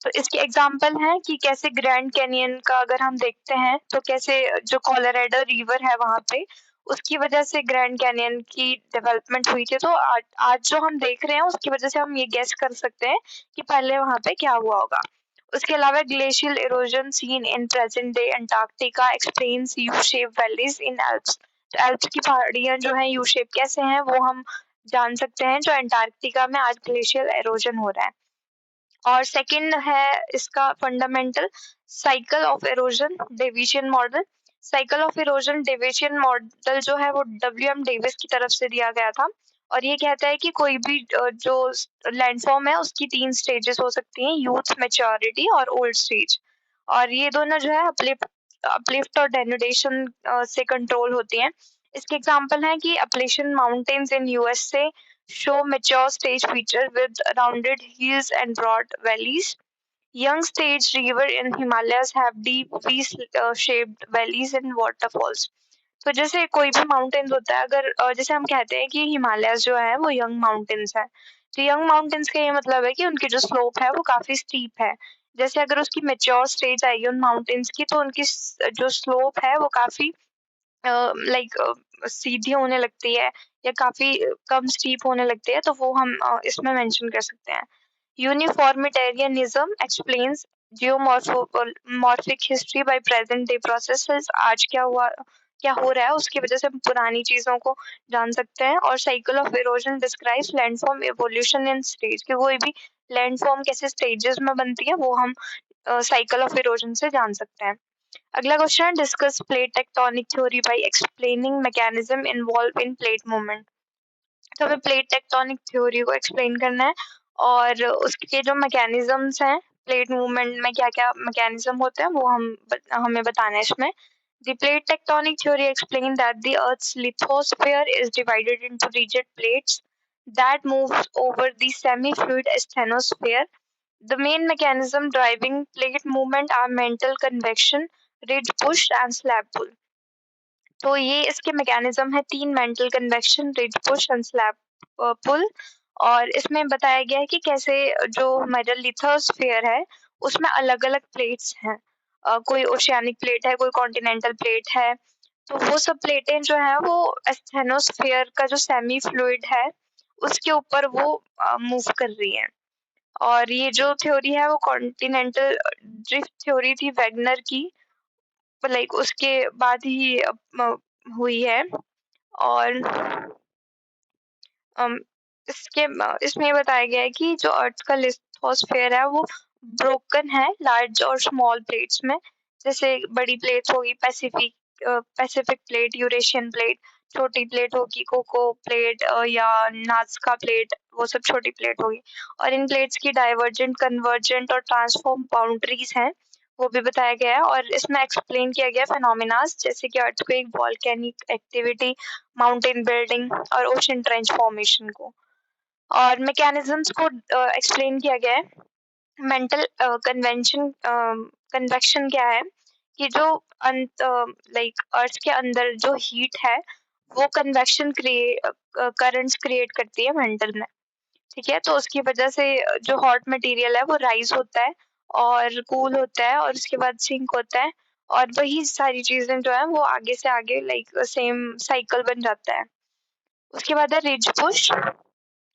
तो इसके एग्जाम्पल हैं कि कैसे ग्रैंड कैनियन का अगर हम देखते हैं तो कैसे जो कोलोराडो रिवर है वहां पे, उसकी वजह से ग्रैंड कैनियन की डेवलपमेंट हुई थी। तो आज जो हम देख रहे हैं उसकी वजह से हम ये गेस कर सकते हैं कि पहले वहां पे क्या हुआ होगा। उसके अलावा glacial erosion seen in present day Antarctica explains U shape valleys in Alps. तो एल्प्स की पहाड़ियां जो है यू शेप कैसे हैं वो हम जान सकते हैं, जो अंटार्कटिका में आज ग्लेशियल इरोजन हो रहा है। और सेकंड है इसका fundamental cycle of erosion division model. Cycle of erosion division model जो है वो डब्ल्यू एम डेविस की तरफ से दिया गया था, और ये कहता है कि कोई भी जो लैंडफॉर्म है उसकी तीन स्टेजेस हो सकती हैं, यूथ, मैच्योरिटी और ओल्ड स्टेज। और ये दोनों जो है अपलिफ्ट और डेनुडेशन से कंट्रोल होती हैं। इसके एग्जांपल हैं कि Appalachian mountains in USA show mature stage feature with rounded hills and broad valleys. Young stage river in Himalayas have deep V-shaped valleys and waterfalls. तो जैसे कोई भी माउंटेन्स होता है, अगर जैसे हम कहते हैं कि हिमालयस जो है वो यंग माउंटेन्स है, तो यंग माउंटेन्स का ये मतलब है कि उनकी जो स्लोप है वो काफी स्टीप है। जैसे अगर उसकी मेच्योर स्टेज आएगी उन माउंटेन्स की, तो उनकी जो स्लोप है वो काफी लाइक सीधी होने लगती है या काफी कम स्टीप होने लगती है, तो वो हम इसमें मेंशन कर सकते हैं। Uniformitarianism explains geomorphic history by present day processes, आज क्या हो रहा है उसकी वजह से हम पुरानी चीजों को जान सकते हैं। और cycle of erosion describes landform evolution in stage, कि कोई भी लैंडफॉर्म कैसे स्टेजेस में बनती है वो हम साइकिल ऑफ इरोजन से जान सकते हैं। अगला क्वेश्चन है, discuss plate tectonic theory by explaining mechanism involve in plate movement. तो हमें प्लेट टेक्टोनिक थ्योरी को एक्सप्लेन करना है, और उसके जो मैकेनिज्म्स हैं प्लेट मूवमेंट में, क्या क्या मैकेनिज्म होते हैं वो हमें बताना है इसमें। The plate tectonic theory explains that the Earth's lithosphere is divided into rigid plates that move over the semi-fluid asthenosphere. The main mechanism driving plate movement are mantle convection, ridge push and slab pull. तो ये इसके mechanism है, तीन, mantle convection, ridge push and slab pull. और इसमें बताया गया है कि कैसे जो हमारा लिथोस्फीयर है उसमें अलग अलग प्लेट्स हैं, कोई ओशियानिक प्लेट है, कोई कॉन्टिनेंटल प्लेट है। तो वो सब प्लेटें जो है वो एस्थेनोस्फीयर का जो सेमी फ्लूइड है उसके ऊपर वो मूव कर रही है। और ये जो थ्योरी है वो कॉन्टिनेंटल ड्रिफ्ट थ्योरी थी वैगनर की, लाइक उसके बाद ही हुई है। और अम, इसमें बताया गया है कि जो अर्थ का लिथोस्फीयर है वो ब्रोकन है लार्ज और स्मॉल प्लेट्स में। जैसे बड़ी प्लेट्स होगी पैसिफिक प्लेट, यूरेशियन प्लेट, छोटी प्लेट होगी, कोको प्लेट या नाज़का प्लेट, वो सब छोटी प्लेट होगी। और इन प्लेट्स की डाइवर्जेंट, कन्वर्जेंट और ट्रांसफॉर्म बाउंड्रीज़ हैं, वो भी बताया गया है। और इसमें एक्सप्लेन किया गया है फिनोमेनास जैसे कि earthquake, volcanic activity, mountain building और ओशन ट्रेंच फॉर्मेशन को। और मैकेनिज़्म्स को एक्सप्लेन किया गया है। मेंटल कन्वेक्शन क्या है कि जो लाइक अर्थ के अंदर जो हीट है वो कन्वेक्शन करंट्स क्रिएट करती है मेंटल में। ठीक है, तो उसकी वजह से जो हॉट मटेरियल है वो राइज होता है और कूल होता है और उसके बाद सिंक होता है। और वही सारी चीजें जो है वो आगे से आगे लाइक सेम साइकिल बन जाता है। उसके बाद है ridge push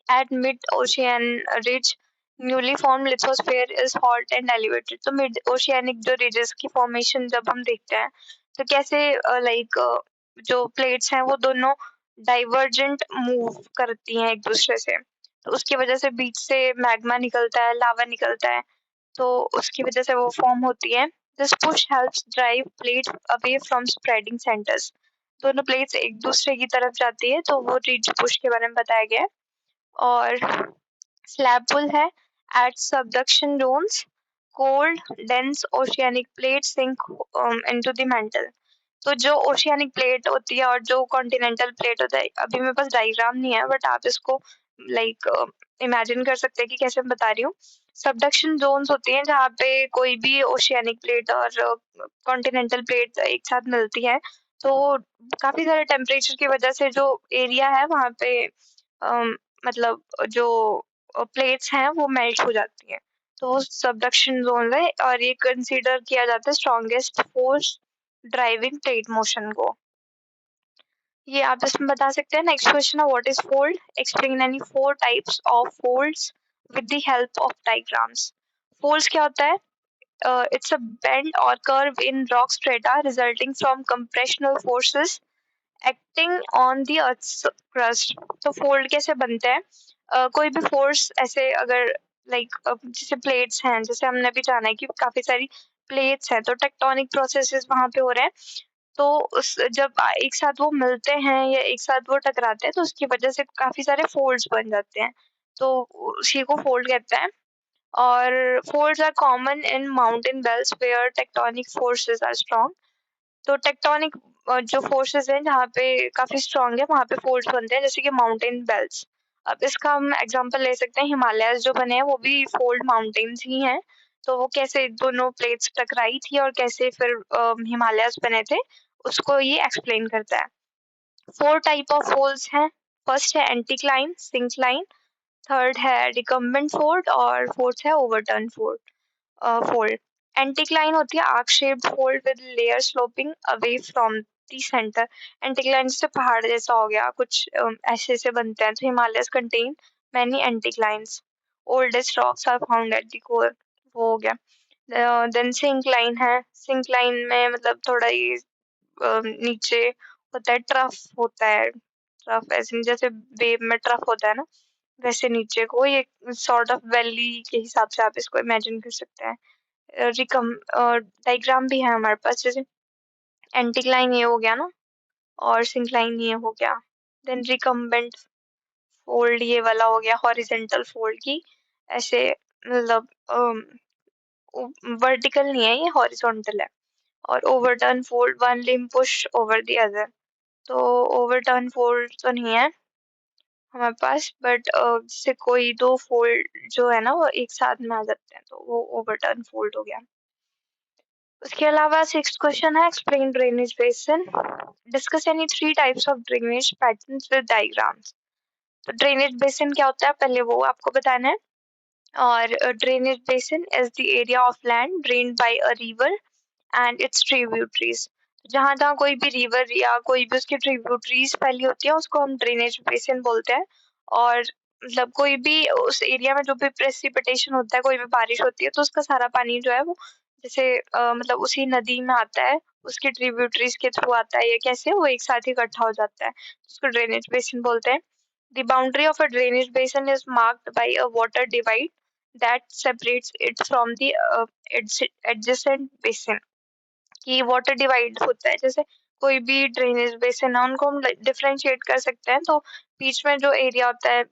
at mid-ocean ridge, newly formed lithosphere is hot and elevated। तो मिड ओशियानिक जो ridges की फॉर्मेशन जब हम देखते हैं तो कैसे लाइक जो प्लेट्स हैं वो दोनों डाइवर्जेंट मूव करती हैं एक दूसरे से। तो उसकी वजह से बीच से मैग्मा निकलता है, लावा निकलता है, तो उसकी वजह से वो फॉर्म होती है। This push helps drive plate away from spreading centres. दोनों प्लेट्स एक दूसरे की तरफ जाती है, तो वो रिज पुश के बारे में बताया गया है। और स्लैब पुल है at subduction zones, cold dense oceanic plates sink into the mantle। तो जो ओशियानिक प्लेट होती है और जो कॉन्टिनेंटल प्लेट होता है, अभी मेरे पास डायग्राम नहीं है बट आप इसको लाइक इमेजिन कर सकते हैं कि कैसे मैं बता रही हूँ। सबडक्शन जोन्स होती हैं जहाँ पे कोई भी ओशियानिक प्लेट और कॉन्टिनेंटल प्लेट एक साथ मिलती है, तो काफी सारे टेम्परेचर की वजह से जो एरिया है वहाँ पे मतलब जो प्लेट्स हैं वो मेल्ट हो जाती हैं। तो वो सबडक्शन जोन है और ये कंसीडर किया जाता है strongest force driving plate motion को। ये आप इसमें बता सकते हैं। नेक्स्ट क्वेश्चन है what is fold, explain any four types of folds with the help of diagrams. Folds क्या होता है? It's a bend or curve in rock strata resulting from compressional forces acting on the earth's crust। तो fold कैसे बनते हैं? कोई भी force ऐसे अगर लाइक जैसे प्लेट्स हैं, जैसे हमने अभी जाना है कि काफी सारी प्लेट्स हैं, तो टेक्टोनिक प्रोसेसेस वहां पे हो रहे हैं। तो उस जब एक साथ वो मिलते हैं या एक साथ वो टकराते हैं तो उसकी वजह से काफी सारे फोल्ड्स बन जाते हैं, तो उसी को फोल्ड कहते हैं। और folds are common in mountain belts where tectonic forces are strong। तो टेक्टोनिक जो फोर्सेस हैं जहाँ पे काफी स्ट्रांग है वहाँ पे फोल्ड्स बनते हैं, जैसे कि माउंटेन बेल्ट्स। अब इसका हम एग्जांपल ले सकते हैं, हिमालयस जो बने हैं वो भी फोल्ड माउंटेन्स ही हैं। तो वो कैसे दोनों प्लेट्स टकराई थी और कैसे फिर हिमालयस बने थे, उसको ये एक्सप्लेन करता है। फोर टाइप ऑफ फोल्ड्स हैं। फर्स्ट है एंटीक्लाइन सिंक्लाइन, थर्ड है रिकम्बेंट फोल्ड और फोर्थ है ओवरटर्न फोल्ड। एंटीक्लाइन होती है arc shaped fold with layer sloping away from the centre. Anticline जैसे पहाड़ जैसा हो गया कुछ, ऐसे ऐसे बनते हैं। तो Himalayas contain many anticlines, oldest rocks are found at the core, वो हो गया। देन सिंक्लाइन है, सिंक्लाइन में मतलब थोड़ा ये नीचे होता है, ट्रफ होता है। ट्रफ ऐसे जैसे वेव में ट्रफ होता है ना, वैसे नीचे को ये सॉर्ट ऑफ वैली के हिसाब से आप इसको इमेजिन कर सकते हैं। रिकम डायग्राम भी है हमारे पास, जैसे एंटीक्लाइन ये हो गया ना और सिंक्लाइन ये हो गया। देन रिकम्बेंट फोल्ड ये वाला हो गया हॉरिजेंटल फोल्ड की, ऐसे मतलब वर्टिकल नहीं है ये, हॉरिजॉन्टल है। और overturn fold one limb push over the other. तो ओवरटर्न फोल्ड तो नहीं है हमारे पास, बट जैसे कोई दो फोल्ड जो है ना वो एक साथ में आ जाते हैं, तो वो ओवरटर्न फोल्ड हो गया। उसके अलावा सिक्स्थ क्वेश्चन है explain drainage basin, discuss any three types of drainage patterns with diagrams. तो ड्रेनेज बेसिन क्या होता है पहले वो आपको बताना है। और drainage basin is the area of land drained by a river and its tributaries. जहाँ जहाँ कोई भी रिवर या कोई भी उसकी ट्रिब्यूटरीज फैली होती है उसको हम ड्रेनेज बेसिन बोलते हैं। और मतलब कोई भी उस एरिया में जो भी प्रेसिपिटेशन होता है, कोई भी बारिश होती है, तो उसका सारा पानी जो है वो जैसे मतलब उसी नदी में आता है, उसके ट्रिब्यूटरीज के थ्रू आता है, या कैसे वो एक साथ ही इकट्ठा हो जाता है, उसको ड्रेनेज बेसिन बोलते हैं। The boundary of a drainage basin is marked by a water divide that separates it from the adjacent basin। कि वाटर डिवाइड होता है, जैसे कोई भी ड्रेनेज बेसिन है उनको हम डिफरेंशिएट कर सकते हैं। तो बीच में जो एरिया होता है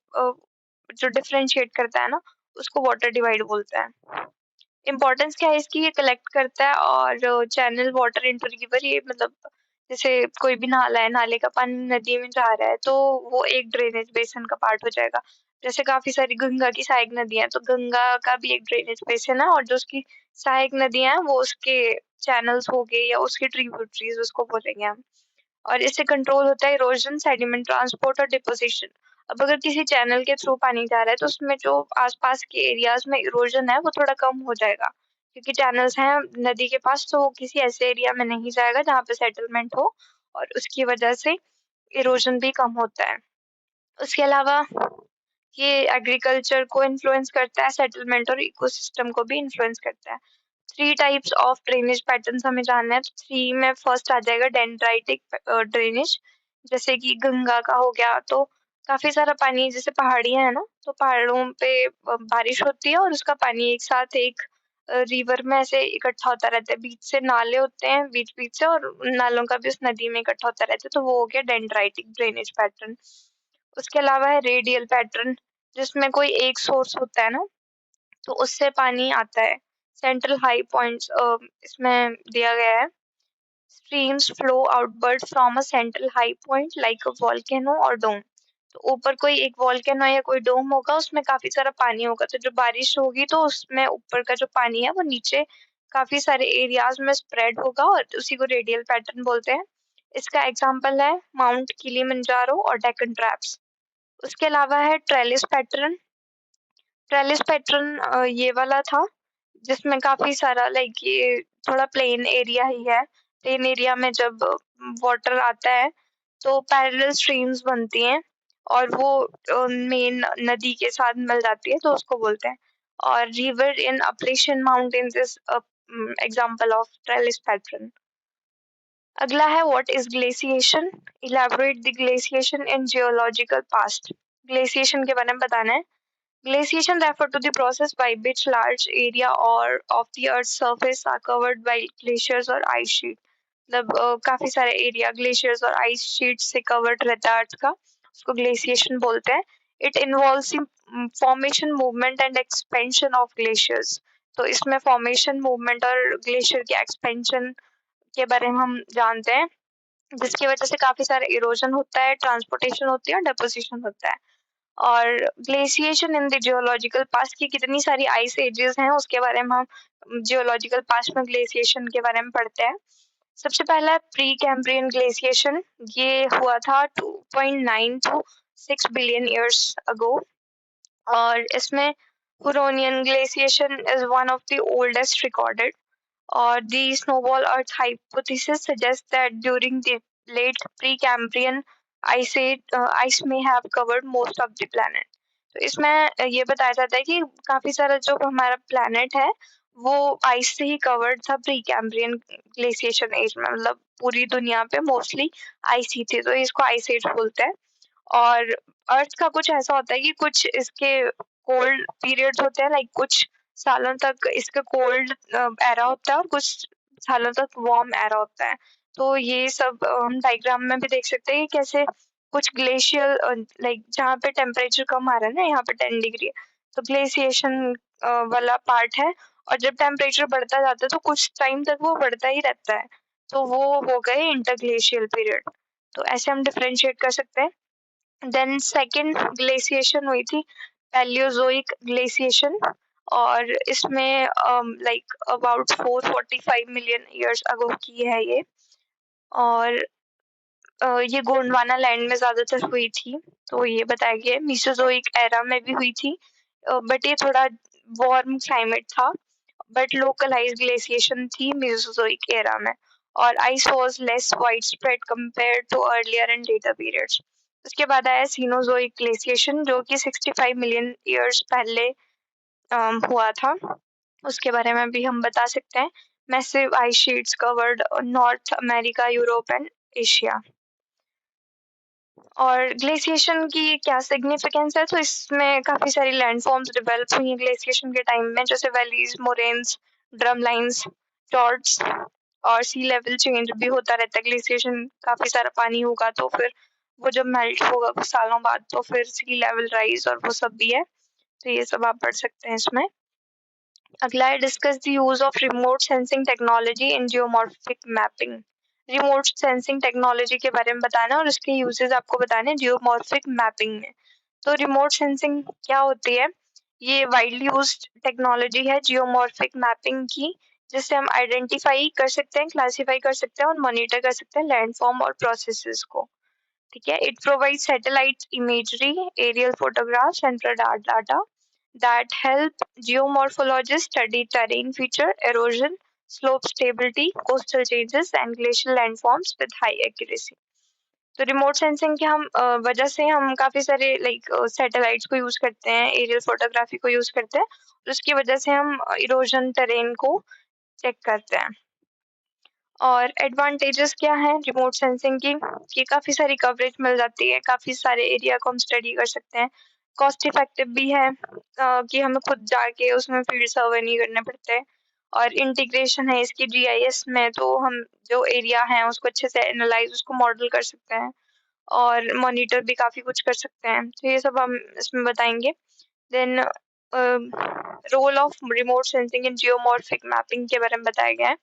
जो डिफरेंशिएट करता है ना, उसको वाटर डिवाइड बोलते हैं। इम्पोर्टेंस क्या है इसकी, ये कलेक्ट करता है और चैनल वाटर इनटू रिवर, ये मतलब जैसे कोई भी नाला है, नाले का पानी नदी में जा रहा है तो वो एक ड्रेनेज बेसिन का पार्ट हो जाएगा। जैसे काफी सारी गंगा की सहायक नदियां हैं, तो गंगा का भी एक ड्रेनेज बेसिन है, और जो उसकी सहायक नदियां हैं वो उसके चैनल्स हो गए या उसकी ट्रिब्यूटरीज उसको बोलेंगे हम। और इससे कंट्रोल होता है इरोजन, सेडिमेंट ट्रांसपोर्ट और डिपोजिशन। अब अगर किसी चैनल के थ्रू पानी जा रहा है तो उसमें जो आसपास के एरियाज में इरोजन है वो थोड़ा कम हो जाएगा, क्योंकि चैनल्स हैं नदी के पास, तो वो किसी ऐसे एरिया में नहीं जाएगा जहाँ पे सेटलमेंट हो, और उसकी वजह से इरोजन भी कम होता है। उसके अलावा ये एग्रीकल्चर को इन्फ्लुएंस करता है, सेटलमेंट और इकोसिस्टम को भी इन्फ्लुएंस करता है। 3 टाइप्स ऑफ ड्रेनेज पैटर्न्स हमें जानना है। तो 3 में फर्स्ट आ जाएगा डेंड्राइटिक ड्रेनेज, जैसे कि गंगा का हो गया। तो काफ़ी सारा पानी, जैसे पहाड़ियाँ हैं ना, तो पहाड़ों पे बारिश होती है और उसका पानी एक साथ एक रिवर में ऐसे इकट्ठा होता रहता है। बीच से नाले होते हैं बीच-बीच से, और उन नालों का भी उस नदी में इकट्ठा होता रहता है, तो वो हो गया डेंड्राइटिक ड्रेनेज पैटर्न। उसके अलावा है रेडियल पैटर्न, जिसमें कोई एक सोर्स होता है ना, तो उससे पानी आता है। सेंट्रल हाई पॉइंट्स इसमें दिया गया है। Streams flow outward from a central high point like a volcano और डोम। तो ऊपर कोई एक वोल्केनो या कोई डोम होगा, उसमें काफी सारा पानी होगा, तो जो बारिश होगी तो उसमें ऊपर का जो पानी है वो नीचे काफी सारे एरियाज में स्प्रेड होगा, और उसी को रेडियल पैटर्न बोलते हैं। इसका एग्जाम्पल है माउंट किलिमंजारो और डेक्कन ट्रैप्स। उसके अलावा है ट्रेलिस पैटर्न। ट्रेलिस पैटर्न ये वाला था जिसमें काफी सारा लाइक ये थोड़ा प्लेन एरिया ही है। प्लेन एरिया में जब वाटर आता है तो पैरेलल स्ट्रीम्स बनती हैं, और वो मेन नदी के साथ मिल जाती है, तो उसको बोलते हैं। और river in Appalachian mountains is example of trellis pattern. अगला है what is glaciation. Elaborate the glaciation in geological past. Glaciation के बारे में बताना है। Glaciation refer to the process by which large area or of the Earth's surface are covered by glaciers or ice sheet। मतलब काफी सारे area glaciers और ice sheet से कवर्ड रहता है अर्थ का, उसको ग्लेशिएशन बोलते हैं। It involves formation, movement and expansion of glaciers. तो इसमें फॉर्मेशन, मूवमेंट और ग्लेशियर के एक्सपेंशन के बारे में हम जानते हैं, जिसकी वजह से काफी सारे इरोजन होता है, ट्रांसपोर्टेशन होती है और डेपोजिशन होता है। और glaciation in the geological past की कितनी सारी आइस एजेस हैं उसके बारे में हम जियोलॉजिकल पास्ट में ग्लेशिएशन के बारे में पढ़ते हैं। सबसे पहला प्री कैम्ब्रियन ग्लेशिएशन, ये हुआ था 2.9 to 6 बिलियन ईयर्स अगो, और इसमें Huronian glaciation is one of the oldest recorded. और the snowball Earth hypothesis suggests that during the late Precambrian ice may have covered most of the planet। तो इसमें ये बताया जाता है कि काफी सारा जो हमारा प्लैनेट है वो आइस से ही कवर्ड था प्री कैम्ब्रियन ग्लेशिएशन एज में, मतलब पूरी दुनिया पे मोस्टली आइस ही थी, तो इसको आइस एज बोलते हैं। और अर्थ का कुछ ऐसा होता है कि कुछ इसके कोल्ड पीरियड्स होते हैं, लाइक कुछ सालों तक इसका कोल्ड एरा होता है और कुछ सालों तक वार्म एरा होता है। तो ये सब हम डायग्राम में भी देख सकते हैं कि कैसे कुछ ग्लेशियर लाइक जहाँ पे टेम्परेचर कम आ रहा है ना, यहाँ पे 10 डिग्री है, तो ग्लेशिएशन वाला पार्ट है। और जब टेम्परेचर बढ़ता जाता है तो कुछ टाइम तक वो बढ़ता ही रहता है, तो वो हो गए इंटरग्लेशियल पीरियड। तो ऐसे हम डिफरेंशिएट कर सकते हैं। देन सेकंड ग्लेशिएशन हुई थी पैलियोजोइक ग्लेशिएशन, और इसमें like about 445 million years ago की है ये। और ये गोंडवाना लैंड में ज्यादातर हुई थी, तो ये बताया गया है। मीसोजोइक एरा में भी हुई थी, बट ये थोड़ा वार्म क्लाइमेट था, बट लोकलाइज्ड ग्लेशिएशन थी मीसोजोइक एरा में। और ice was less widespread compared to earlier and later periods. उसके बाद आया सीनोजोइक ग्लेशिएशन, जो कि 65 मिलियन ईयर्स पहले हुआ था, उसके बारे में भी हम बता सकते हैं। Massive ice sheets covered north America, Europe and Asia. और ग्लेशिएशन की क्या सिग्निफिकेंस है, तो इसमें काफी सारी लैंडफॉर्म्स डेवलप हुई ग्लेशिएशन के टाइम में, जैसे वैलीज, मोरेन्स, ड्रम लाइन्स, जॉर्ड्स और सी लेवल चेंज भी होता रहता है, ग्लेशिएशन काफ़ी सारा पानी होगा तो फिर वो जब मेल्ट होगा कुछ सालों बाद तो फिर सी लेवल राइज़ और वो सब भी है। तो ये सब आप पढ़ सकते हैं इसमें। अगला है discuss the use of remote sensing technology in geomorphic mapping. Remote sensing technology के बारे में बताना और उसके यूजेस आपको बताने हैं जियोमॉर्फिक मैपिंग में। तो रिमोट सेंसिंग क्या होती है? ये वाइडली यूज्ड टेक्नोलॉजी है जियोमॉर्फिक मैपिंग की, जिससे हम आइडेंटिफाई कर सकते हैं, क्लासिफाई कर सकते हैं और मॉनिटर कर सकते हैं लैंडफॉर्म और प्रोसेसेस को। ठीक है, it provides satellite imagery, aerial photographs and radar data that help geomorphologists study terrain feature, erosion, slope stability, coastal changes, and glacial landforms with high accuracy. तो रिमोट सेंसिंग के हम वजह से हम काफ़ी सारे लाइक सैटेलाइट्स को यूज़ करते हैं, एरियल फोटोग्राफी को यूज़ करते हैं, और उसकी वजह से हम इरोजन टेरेन को चेक करते हैं। और एडवांटेजेस क्या हैं रिमोट सेंसिंग की कि काफ़ी सारी कवरेज मिल जाती है, काफ़ी सारे एरिया को हम स्टडी कर सकते हैं। कॉस्ट इफेक्टिव भी है कि हमें खुद जाके उसमें फील्ड सर्वे नहीं करने पड़ते, और इंटीग्रेशन है इसकी जीआईएस में, तो हम जो एरिया है उसको अच्छे से एनालाइज, उसको मॉडल कर सकते हैं और मॉनिटर भी काफ़ी कुछ कर सकते हैं। तो ये सब हम इसमें बताएंगे। Then role of remote sensing in geomorphic mapping के बारे में बताया गया है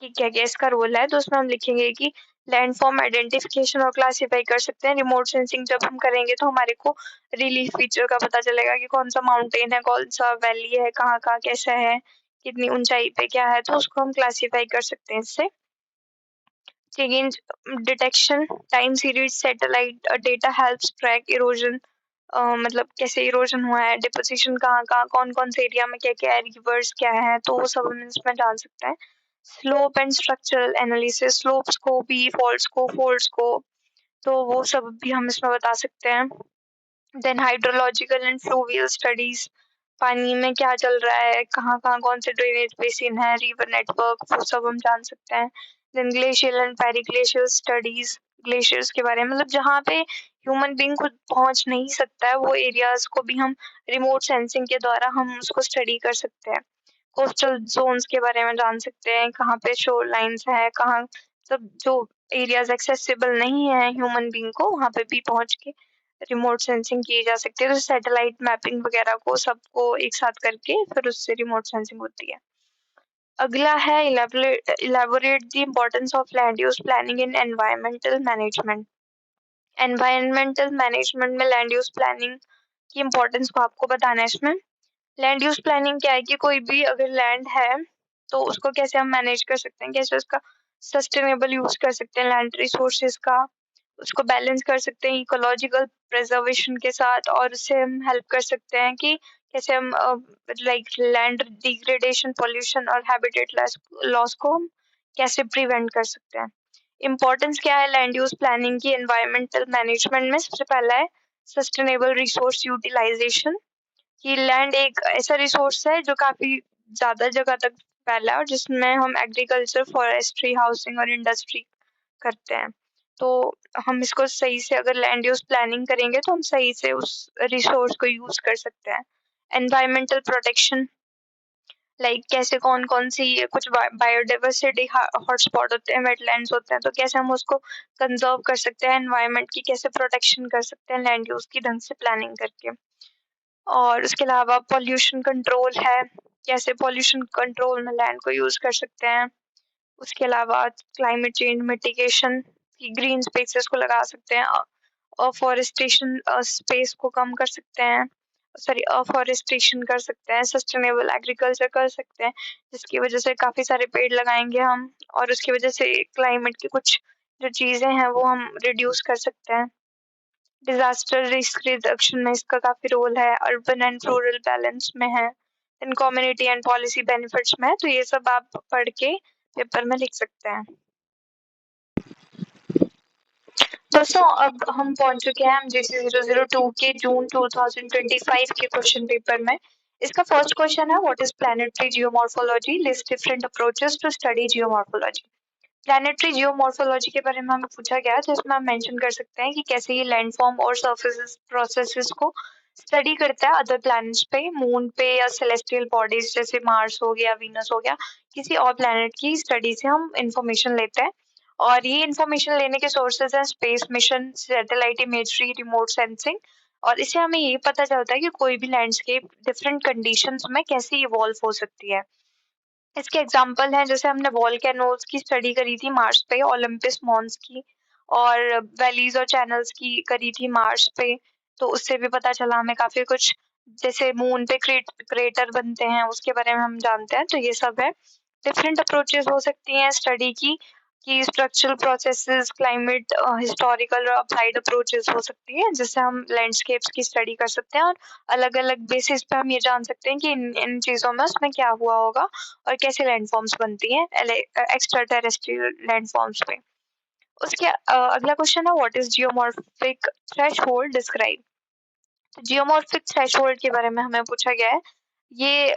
कि क्या-क्या इसका रोल है। तो उसमें हम लिखेंगे कि लैंडफॉर्म आइडेंटिफिकेशन और क्लासिफाई कर सकते हैं। रिमोट सेंसिंग जब हम करेंगे तो हमारे को रिलीफ फीचर का पता चलेगा कि कौन-सा माउंटेन है, कौन-सा वैली है, कहाँ का कैसा है, कितनी ऊँचाई पे क्या है, तो उसको हम क्लासिफाई कर सकते हैं इससे। Change detection, time series satellite data helps track erosion, मतलब कैसे इरोजन हुआ है, डिपोजिशन कहाँ-कहाँ, कौन-कौन से एरिया में क्या-क्या है, रिवर्स क्या है, तो वो सब हम इसमें जान सकते हैं। Slope and structural analysis, slopes को भी, फॉल्ट्स को, फोल्ड्स को, तो वो सब भी हम इसमें बता सकते हैं। Then hydrological and fluvial studies, पानी में क्या चल रहा है, कहाँ-कहाँ कौन से ड्रेनेज बेसिन है, रिवर नेटवर्क, वो सब हम जान सकते हैं। Then glacial and periglacial studies, glaciers के बारे में, मतलब जहाँ पे ह्यूमन बीइंग खुद पहुँच नहीं सकता है वो एरियाज को भी हम रिमोट सेंसिंग के द्वारा हम उसको स्टडी कर सकते हैं। कोस्टल ज़ोन्स के बारे में जान सकते हैं, कहाँ पे शोर लाइन्स हैं, कहाँ सब जो एरियाज़ एक्सेसिबल नहीं है ह्यूमन बीइंग को, वहाँ पे भी पहुँच के रिमोट सेंसिंग की जा सकती है। तो सैटेलाइट मैपिंग वगैरह को सबको एक साथ करके फिर उससे रिमोट सेंसिंग होती है। अगला है elaborate the importance of land use planning in environmental management. Environmental management में लैंड यूज़ प्लानिंग की इम्पोर्टेंस को आपको बताना है इसमें। लैंड यूज़ प्लानिंग क्या है कि कोई भी अगर लैंड है, तो उसको कैसे हम मैनेज कर सकते हैं, कैसे उसका सस्टेनेबल यूज़ कर सकते हैं लैंड रिसोर्सेज़ का, उसको बैलेंस कर सकते हैं इकोलॉजिकल प्रिजर्वेशन के साथ, और उससे हम हेल्प कर सकते हैं कि कैसे हम लाइक लैंड डिग्रेडेशन, पॉल्यूशन और हैबिटेट लॉस को हम कैसे प्रिवेंट कर सकते हैं। इम्पोर्टेंस क्या है लैंड यूज़ प्लानिंग की एनवायरमेंटल मैनेजमेंट में? सबसे पहला है सस्टेनेबल रिसोर्स यूटिलाइजेशन, कि लैंड एक ऐसा रिसोर्स है जो काफ़ी ज़्यादा जगह तक फैला है और जिसमें हम एग्रीकल्चर, फॉरेस्ट्री, हाउसिंग और इंडस्ट्री करते हैं। तो हम इसको सही से अगर लैंड यूज़ प्लानिंग करेंगे तो हम सही से उस रिसोर्स को यूज़ कर सकते हैं। एनवायरमेंटल प्रोटेक्शन, लाइक कैसे कौन-कौन सी कुछ बायोडायवर्सिटी हॉटस्पॉट होते हैं, वेटलैंड्स होते हैं, तो कैसे हम उसको कंज़र्व कर सकते हैं, एनवायरनमेंट की कैसे प्रोटेक्शन कर सकते हैं लैंड यूज़ की ढंग से प्लानिंग करके। और उसके अलावा पॉल्यूशन कंट्रोल है, कैसे पॉल्यूशन कंट्रोल में लैंड को यूज़ कर सकते हैं। उसके अलावा क्लाइमेट चेंज मिटिगेशन, कि ग्रीन स्पेसेस को लगा सकते हैं, अफॉरेस्टेशन स्पेस को कम कर सकते हैं, सॉरी अफॉरेस्टेशन कर सकते हैं, सस्टेनेबल एग्रीकल्चर कर सकते हैं, जिसकी वजह से काफ़ी सारे पेड़ लगाएँगे हम और उसकी वजह से क्लाइमेट की कुछ जो चीज़ें हैं वो हम रिड्यूस कर सकते हैं। डिज़ास्टर रिस्क रिडक्शन में इसका काफ़ी रोल है, अर्बन एंड रूरल बैलेंस में है, इन कम्युनिटी एंड पॉलिसी बेनिफिट्स में है, तो ये सब आप पढ़ के पेपर में लिख सकते हैं। दोस्तों अब हम पहुंच चुके हैं एमजीसी 002 के जून 2025 के क्वेश्चन पेपर में। इसका फर्स्ट क्वेश्चन है what is planetary geomorphology, list different approaches to study geomorphology. Planetary geomorphology के बारे में हमें पूछा गया है, तो इसमें हम मेंशन कर सकते हैं कि कैसे ये लैंडफॉर्म और सर्फेसिस प्रोसेसेस को स्टडी करता है अदर प्लैनेट्स पे, मून पे या सेलेस्टियल बॉडीज जैसे मार्स हो गया, वीनस हो गया, किसी और प्लैनेट की स्टडी से हम इंफॉर्मेशन लेते हैं। और ये इंफॉर्मेशन लेने के सोर्सेज हैं space mission, satellite imagery, remote sensing. और इससे हमें ये पता चलता है कि कोई भी लैंडस्केप डिफरेंट कंडीशंस में कैसे इवॉल्व हो सकती है। इसके एग्जाम्पल हैं, जैसे हमने वॉल्केनोज की स्टडी करी थी मार्स पे, ओलंपस मॉन्स की, और वैलीज और चैनल्स की करी थी मार्स पे। तो उससे भी पता चला हमें काफी कुछ। जैसे मून पे क्रेटर बनते हैं, उसके बारे में हम जानते हैं। तो ये सब है। डिफरेंट अप्रोचेस हो सकती हैं स्टडी की स्ट्रक्चरल प्रोसेसेस, क्लाइमेट, हिस्टोरिकल और अप्लाइड अप्रोचेस हो सकती है, जिससे हम लैंडस्केप्स की स्टडी कर सकते हैं। और अलग-अलग बेसिस पे हम ये जान सकते हैं कि इन इन चीज़ों में उसमें क्या हुआ होगा और कैसे लैंडफॉर्म्स बनती हैं एक्स्ट्रा टेरेस्ट्रियल लैंडफॉर्म्स पे। उसके अगला क्वेश्चन है, what is geomorphic threshold, describe. Geomorphic threshold के बारे में हमें पूछा गया है। ये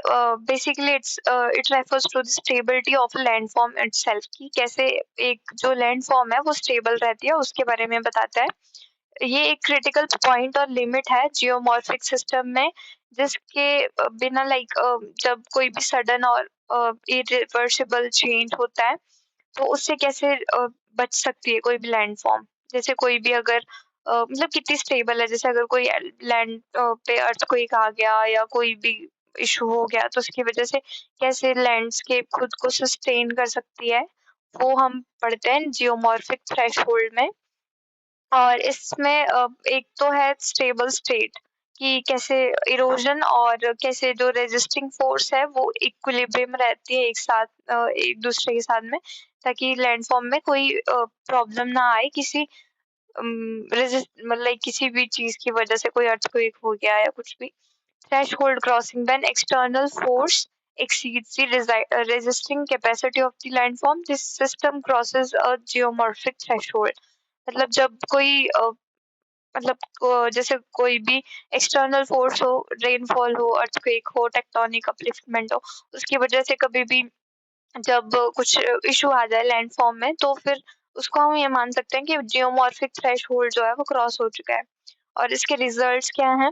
basically it refers to the stability of landform itself, की कैसे एक जो लैंडफॉर्म है वो स्टेबल रहती है, उसके बारे में बताता है। ये एक क्रिटिकल पॉइंट और लिमिट है जियोमॉर्फिक सिस्टम में, जिसके बिना जब कोई भी सडन और इरिवर्सिबल चेंज होता है, तो उससे कैसे बच सकती है कोई भी लैंडफॉर्म। जैसे कोई भी अगर मतलब कितनी स्टेबल है, जैसे अगर कोई लैंड पे अर्थक्वेक आ गया या कोई भी इशू हो गया, तो उसकी वजह से कैसे लैंडस्केप खुद को सस्टेन कर सकती है, वो हम पढ़ते हैं जियोमॉर्फिक थ्रेशहोल्ड में। और इसमें एक तो है स्टेबल स्टेट, कि कैसे इरोजन और कैसे जो रेजिस्टिंग फोर्स है वो इक्विलिब्रियम रहती है एक साथ, एक दूसरे के साथ में, ताकि लैंडफॉर्म में कोई प्रॉब्लम ना आए किसी मतलब किसी भी चीज की वजह से, कोई अर्थक्वेक हो गया या कुछ भी। Threshold crossing, when external force exceeds the resisting capacity of the landform, this system crosses a geomorphic threshold। मतलब जब कोई जैसे कोई भी एक्सटर्नल फोर्स हो, रेनफॉल हो, अर्थक्वेक हो, टेक्टोनिक अपलिफ्टमेंट हो, उसकी वजह से कभी भी जब कुछ इशू आ जाए लैंडफॉर्म में, तो फिर उसको हम ये मान सकते हैं कि जियोमॉर्फिक थ्रेशहोल्ड जो है वो क्रॉस हो चुका है। और इसके रिजल्ट्स क्या हैं?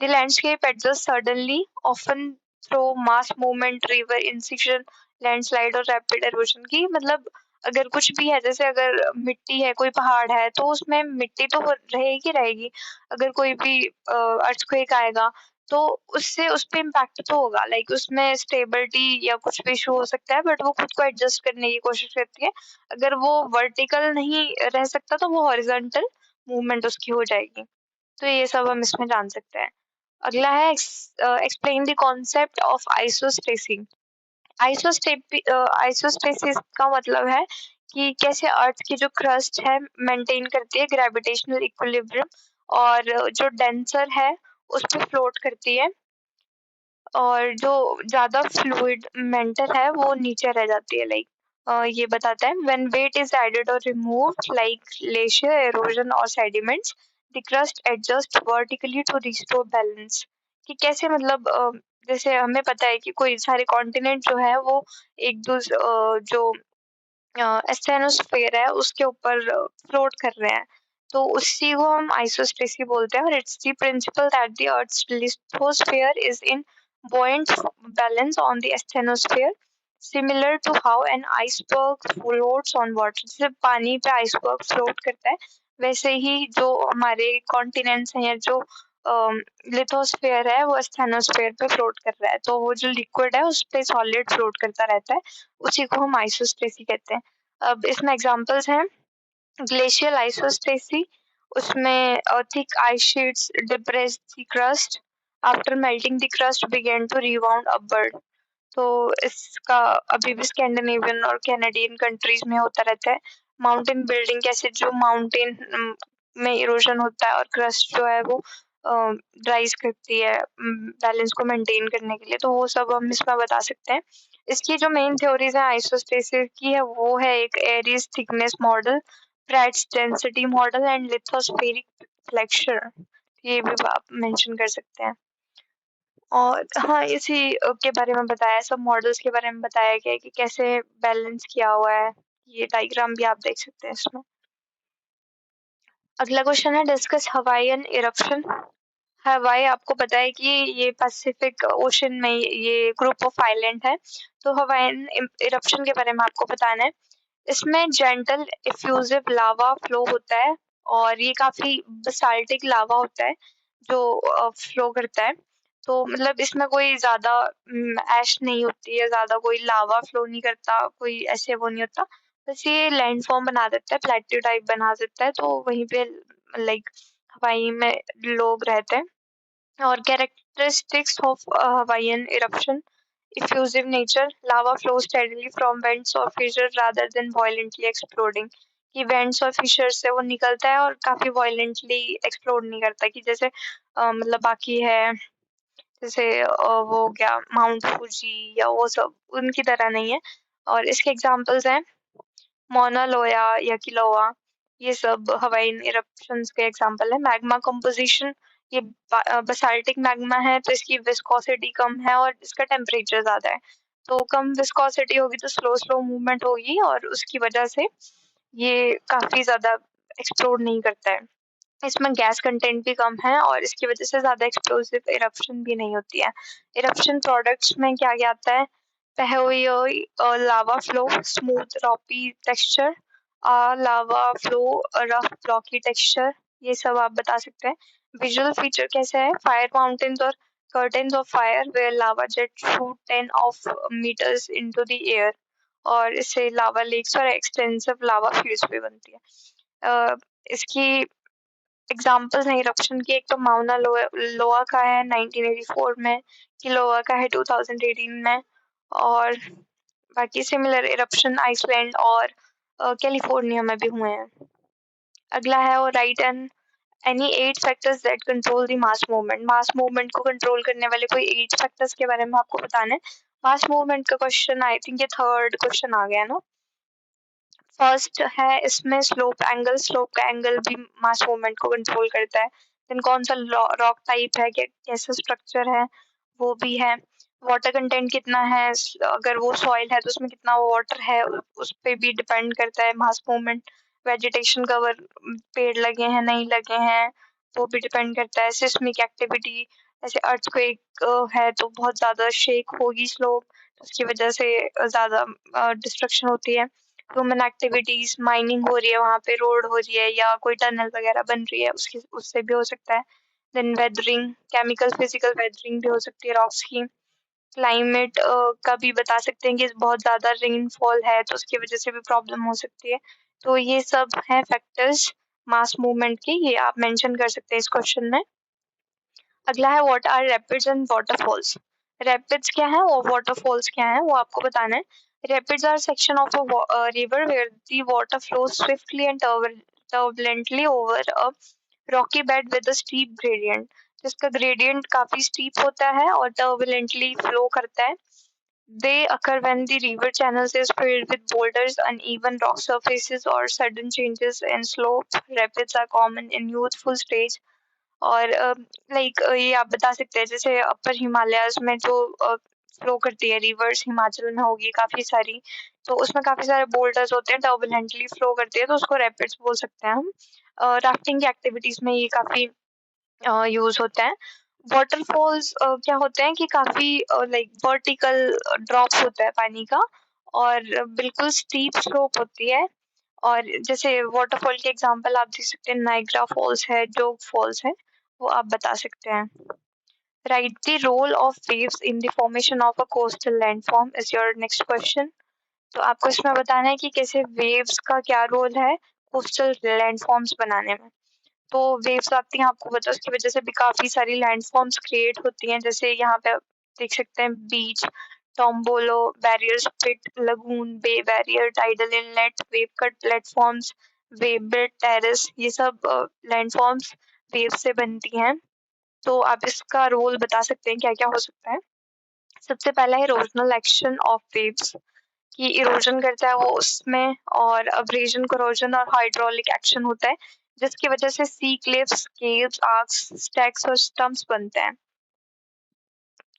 The landscape adjust suddenly, often through mass movement, river incision, landslide और रैपिड इरोजन की। मतलब अगर कुछ भी है, जैसे अगर मिट्टी है, कोई पहाड़ है, तो उसमें मिट्टी तो रहेगी रहेगी। अगर कोई भी अर्थक्वेक आएगा, तो उससे उस पे इम्पैक्ट तो होगा, उसमें स्टेबिलिटी या कुछ भी इशू हो सकता है, बट वो खुद को एडजस्ट करने की कोशिश करती है। अगर वो वर्टिकल नहीं रह सकता, तो वो हॉरिजॉन्टल मूवमेंट उसकी हो जाएगी। तो ये सब हम इसमें जान सकते हैं। अगला है, एक्सप्लेन द कॉन्सेप्ट ऑफ आइसोस्टेसिस। आइसोस्टेसिस का मतलब है कि कैसे अर्थ की जो क्रस्ट है मेंटेन करती है ग्रेविटेशनल इक्विलिब्रियम, और जो डेंसर है उस पे फ्लोट करती है, और जो ज़्यादा फ्लूइड मेंटल है वो नीचे रह जाती है। ये बताता है, व्हेन वेट इज एडेड और रिमूव्ड लाइक ग्लेशियर इरोजन और sediments, the crust adjust vertically to restore balance. कि कैसे मतलब जैसे हमें पता है कि कोई सारे कॉन्टिनेंट जो है वो एक जो स्टेनोस्फेयर है उसके ऊपर फ्लोट कर रहे हैं। तो उसी को हम आइसोस्टेसी बोलते हैं, और it's the principle that the earth's lithosphere is in buoyant balance on the asthenosphere, similar to how an iceberg floats on water। जैसे पानी पे आइसबर्ग फ्लोट करता है, वैसे ही जो हमारे कॉन्टिनेंट्स हैं या जो लिथोस्फेयर है वो स्टेनोस्फेयर पे फ्लोट कर रहा है। तो वो जो लिक्विड है उस पे सॉलिड फ्लोट करता रहता है, उसी को हम आइसोस्टेसी कहते हैं। अब इसमें एग्जांपल्स हैं, ग्लेशियल आइसोस्टेसी, उसमें thick ice sheets depress the crust, after melting the crust began to rebound upward. तो इसका अभी भी स्कैंडिनेवियन और कैनेडियन कंट्रीज में होता रहता है। माउंटेन बिल्डिंग, कैसे जो माउंटेन में इरोजन होता है और क्रस्ट जो है वो राइज करती है बैलेंस को मेंटेन करने के लिए, तो वो सब हम इसमें बता सकते हैं। इसकी जो मेन थ्योरीज है आइसोस्टेसिस की है, वो है एक Aries thickness model, Pratt's density model and lithospheric flexor. ये भी आप मेंशन कर सकते हैं। और हाँ, इसी के बारे में बताया, सब मॉडल्स के बारे में बताया गया है कि कैसे बैलेंस किया हुआ है। ये डायग्राम भी आप देख सकते हैं इसमें। अगला क्वेश्चन है, डिस्कस हवाईयन इरप्शन। हवाई आपको पता है कि ये पैसिफिक ओशन में ये ग्रुप ऑफ आइलैंड है। तो हवाईयन इरप्शन के बारे में आपको बताना है। इसमें जेंटल इफ्यूसिव लावा फ्लो होता है और ये काफ़ी बेसाल्टिक लावा होता है जो फ्लो करता है। तो मतलब इसमें कोई ज़्यादा ऐश नहीं होती है, ज़्यादा कोई लावा फ्लो नहीं करता, कोई ऐसे वो नहीं होता। बस ये लैंडफ़ॉर्म बना देता है, प्लेट्यू टाइप बना देता है, तो वहीं पे लाइक हवाई में लोग रहते हैं। और characteristics of a Hawaiian eruption: effusive nature, lava flows steadily from vents or fissures rather than violently exploding. कि वेंट्स और फिशर से वो निकलता है और काफी वायलेंटली एक्सप्लोड नहीं करता कि जैसे मतलब बाकी है जैसे वो हो गया माउंट फूजी या वो सब उनकी तरह नहीं है। और इसके एग्जांपल्स हैं Mauna Loa या किलोआ, ये सब हवाईयन इरप्शंस के एग्जांपल है। मैग्मा कंपोजिशन, ये बेसाल्टिक मैग्मा है तो इसकी विस्कोसिटी कम है और इसका टेम्परेचर ज़्यादा है। तो कम विस्कोसिटी होगी तो स्लो स्लो मूवमेंट होगी और उसकी वजह से ये काफ़ी ज़्यादा एक्सप्लोड नहीं करता है। इसमें गैस कंटेंट भी कम है और इसकी वजह से ज़्यादा एक्सप्लोसिव इरप्शन भी नहीं होती है। इरप्शन प्रोडक्ट्स में क्या-क्या आता है? Pehoi lava flow, smooth rocky texture, lava flow, rough blocky texture, ये सब आप बता सकते हैं। विजुअल फीचर कैसा है? फायर माउंटेन्स और curtains of fire where lava jets shoot 10 of meters into the air, और इससे लावा लेक्स और एक्सटेंसिव लावा फील्ड्स भी बनती है। इसकी एग्जाम्पल्स हैं इरप्शन की, एक तो माउना लोआ का है 1984 में, किलोआ का है 2018 में, और बाकी सिमिलर इरप्शन आइसलैंड और कैलिफोर्निया में भी हुए हैं। अगला है वो right and any 8 factors that control the mass movement. Mass movement को कंट्रोल करने वाले कोई 8 फैक्टर्स के बारे में आपको बताना है। मास मूवमेंट का क्वेश्चन आई थिंक ये थर्ड क्वेश्चन आ गया ना। फर्स्ट है इसमें स्लोप का एंगल भी मास मूवमेंट को कंट्रोल करता है। देन कौन सा रॉक टाइप है, कैसा स्ट्रक्चर है, वो भी है। वाटर कंटेंट कितना है, अगर वो सॉइल है तो उसमें कितना वाटर है, उस पे भी डिपेंड करता है मास मूवमेंट। वेजिटेशन कवर, पेड़ लगे हैं नहीं लगे हैं, वो भी डिपेंड करता है। सिस्मिक एक्टिविटी, जैसे अर्थक्वेक है तो बहुत ज़्यादा शेक होगी स्लोप, उसकी वजह से ज़्यादा डिस्ट्रक्शन होती है। ह्यूमन एक्टिविटीज, माइनिंग हो रही है वहाँ पे, रोड हो रही है या कोई टनल वगैरह बन रही है, उसकी उससे भी हो सकता है। Then weathering, chemical physical weathering भी हो सकती है रॉक्स की। क्लाइमेट का भी बता सकते हैं कि बहुत ज़्यादा रेनफॉल है तो उसकी वजह से भी प्रॉब्लम हो सकती है। तो ये सब हैं फैक्टर्स मास मूवमेंट के, ये आप मेंशन कर सकते हैं इस क्वेश्चन में। अगला है what are rapids and waterfalls. Rapids क्या है और वाटरफॉल्स क्या है वो आपको बताना है। Rapids are section of a river where the water flows swiftly and turbulently over a rocky bed with a steep gradient, जिसका ग्रेडियंट काफी स्टीप होता है और टर्बुलेंटली फ्लो करता है। They occur when the river channels is filled with boulders, uneven rock surfaces, or sudden changes in slope. Rapids are common in youthful stage, और like ये आप बता सकते हैं जैसे अपर हिमालयाज़ में जो फ्लो करती है रिवर्स, हिमाचल में होगी काफ़ी सारी, तो उसमें काफ़ी सारे बोल्डर्स होते हैं, टर्बुलेंटली फ्लो करती है तो उसको रैपिड्स बोल सकते हैं हम। राफ्टिंग की एक्टिविटीज़ में ये काफ़ी यूज़ होता है। वाटरफॉल्स क्या होते हैं कि काफ़ी लाइक वर्टिकल ड्रॉप होता है पानी का और बिल्कुल स्टीप स्लोप होती है। और जैसे वाटरफॉल के एग्जांपल आप दे सकते हैं, नायग्रा फॉल्स है, जोग फॉल्स है, वो आप बता सकते हैं। Write the role of waves in the formation of a coastal landform is your next question. तो आपको इसमें बताना है कि कैसे वेव्स का क्या रोल है कोस्टल लैंडफॉर्म्स बनाने में। तो वेव्स आती हैं, आपको पता है उसकी वजह से भी काफ़ी सारी लैंडफॉर्म्स क्रिएट होती हैं। जैसे यहाँ पे आप देख सकते हैं beach, tombolo, barrier split, lagoon, bay barrier, tidal inlet, wave cut platforms, wave bed terrace, ये सब लैंडफॉर्म्स वेव से बनती हैं। तो आप इसका रोल बता सकते हैं क्या-क्या हो सकता है। सबसे पहला है इरोजनल एक्शन ऑफ वेव्स, कि इरोजन करता है वो उसमें, और अब्रेजन, कोरोजन और हाइड्रोलिक एक्शन होता है जिसकी वजह से सी क्लिफ्स, केव्स, आर्क्स, स्टैक्स और स्टम्प्स बनते हैं।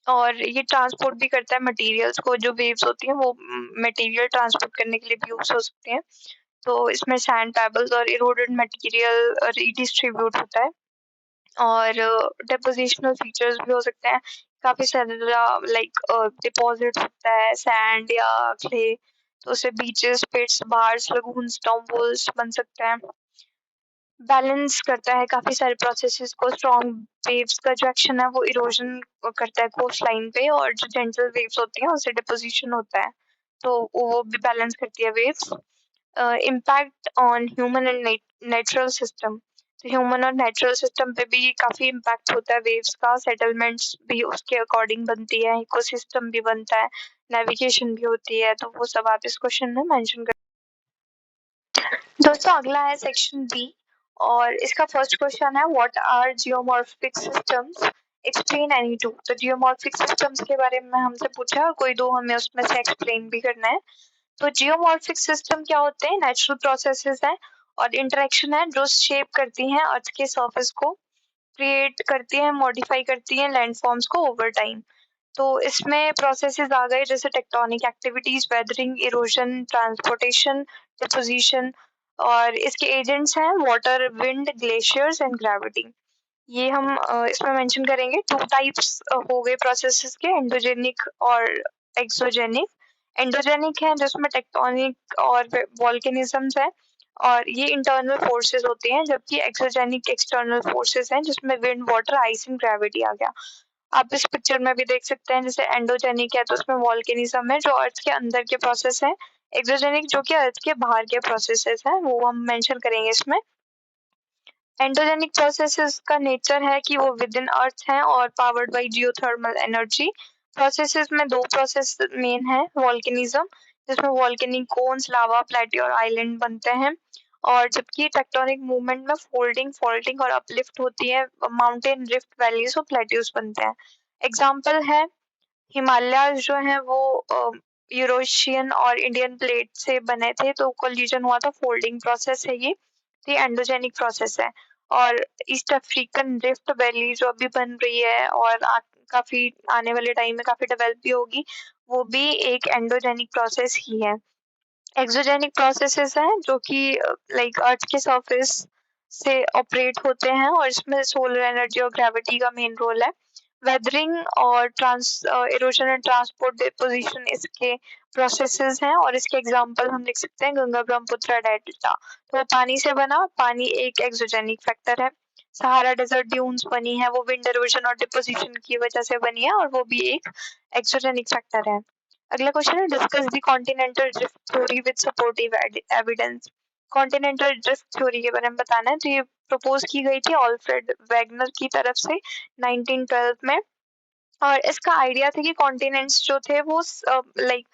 और ये ट्रांसपोर्ट भी करता है मटेरियल्स को, जो वेव्स होती हैं वो मटेरियल ट्रांसपोर्ट करने के लिए भी यूज हो सकते हैं। तो इसमें सैंड पेबल्स और इरोडेड मटेरियल रिडिस्ट्रीब्यूट होता है। और डिपोजिशनल फीचर्स भी हो सकते हैं। काफ़ी सारा लाइक डिपॉज़िट होता है सैंड या क्ले, तो उससे beaches, pits, bars, lagoons, storm pools बन सकते हैं। बैलेंस करता है काफ़ी सारे प्रोसेसेस को। स्ट्रॉन्ग वेव्स का जो एक्शन है वो इरोजन करता है कोस्ट लाइन पे, और जो जेंटल वेव्स होती हैं उससे डिपोजिशन होता है, तो वो भी बैलेंस करती है waves. Impact on human and natural system, तो ह्यूमन और नेचुरल सिस्टम पे भी काफ़ी इम्पैक्ट होता है वेव्स का। सेटलमेंट्स भी उसके अकॉर्डिंग बनती है, इकोसिस्टम भी बनता है, नेविगेशन भी होती है, तो वो सब आप इस क्वेश्चन में मेंशन कर। दोस्तों अगला है सेक्शन बी, और इसका फर्स्ट क्वेश्चन है what are geomorphic systems, explain any two. तो जियोमॉर्फिक सिस्टम्स के बारे में हमसे पूछा और कोई दो हमें उसमें से एक्सप्लेन भी करना है। तो जियोमॉर्फिक सिस्टम क्या होते हैं? नेचुरल प्रोसेसेस हैं और इंटरेक्शन है जो शेप करती हैं अर्थ के सरफेस को, क्रिएट करती हैं, मॉडिफाई करती हैं लैंडफॉर्म्स को ओवर टाइम। तो इसमें प्रोसेसेस आ गए जैसे tectonic activities, weathering, erosion, transportation, deposition, और इसके एजेंट्स हैं water, wind, glaciers and gravity. ये हम इसमें मेंशन करेंगे। टू टाइप्स हो गए प्रोसेसेस के, एंडोजेनिक और एक्सोजेनिक। एंडोजेनिक है जिसमें टेक्टोनिक और वॉल्केनिज्म्स है, और ये इंटरनल फोर्सेस होती हैं, जबकि एक्सोजेनिक एक्सटर्नल फोर्सेस हैं जिसमें wind, water, ice and gravity आ गया। आप इस पिक्चर में भी देख सकते हैं, जैसे एंडोजेनिक है तो उसमें वॉल्केनिज्म है जो अर्थ के अंदर के प्रोसेस है, एक्सोजेनिक जो कि अर्थ के बाहर के प्रोसेसेस हैं, वो हम मेंशन करेंगे इसमें। एंडोजेनिक प्रोसेसेस का नेचर है कि वो विद इन अर्थ हैं और powered by geothermal energy. Processes में दो प्रोसेस मेन है, वॉल्केनिज्म जिसमें वॉल्केनिक कोन्स, लावा, प्लेटी और आइलैंड बनते हैं, और जबकि टेक्टोनिक मूवमेंट में फोल्डिंग, फॉल्टिंग और अपलिफ्ट होती है, माउंटेन, रिफ्ट वैलीज और प्लेट्यूज बनते हैं। एग्जाम्पल है हिमालयाज़ जो हैं वो यूरेशियन और इंडियन प्लेट से बने थे, तो कोलिजन हुआ था, फोल्डिंग प्रोसेस है ये, तो ये एंडोजेनिक प्रोसेस है। और ईस्ट अफ्रीकन रिफ्ट वैली जो अभी बन रही है और काफ़ी आने वाले टाइम में काफ़ी डेवलप भी होगी, वो भी एक एंडोजेनिक प्रोसेस ही है। एक्सोजेनिक प्रोसेसेस हैं जो कि लाइक अर्थ के सरफेस से ऑपरेट होते हैं, और इसमें सोलर एनर्जी और ग्रेविटी का मेन रोल है। वेदरिंग और trans erosion and transport deposition इसके प्रोसेसेस हैं, और इसके एग्जांपल हम लिख सकते हैं गंगा, ब्रह्मपुत्र, डेल्टा। तो पानी से बना, पानी एक एक्सोजेनिक फैक्टर है। सहारा डेजर्ट ड्यून्स बनी है, वो विंड इरोजन और डिपोजिशन की वजह से बनी है, और वो भी एक एक्सोजेनिक फैक्टर है। अगला क्वेश्चन है discuss the continental drift theory with supportive evidence. Continental drift theory के बारे में बताना है। तो ये प्रपोज की गई थी ऑल्फ्रेड वैगनर की तरफ से 1912 में, और इसका आइडिया था कि कॉन्टिनेंट्स जो थे वो लाइक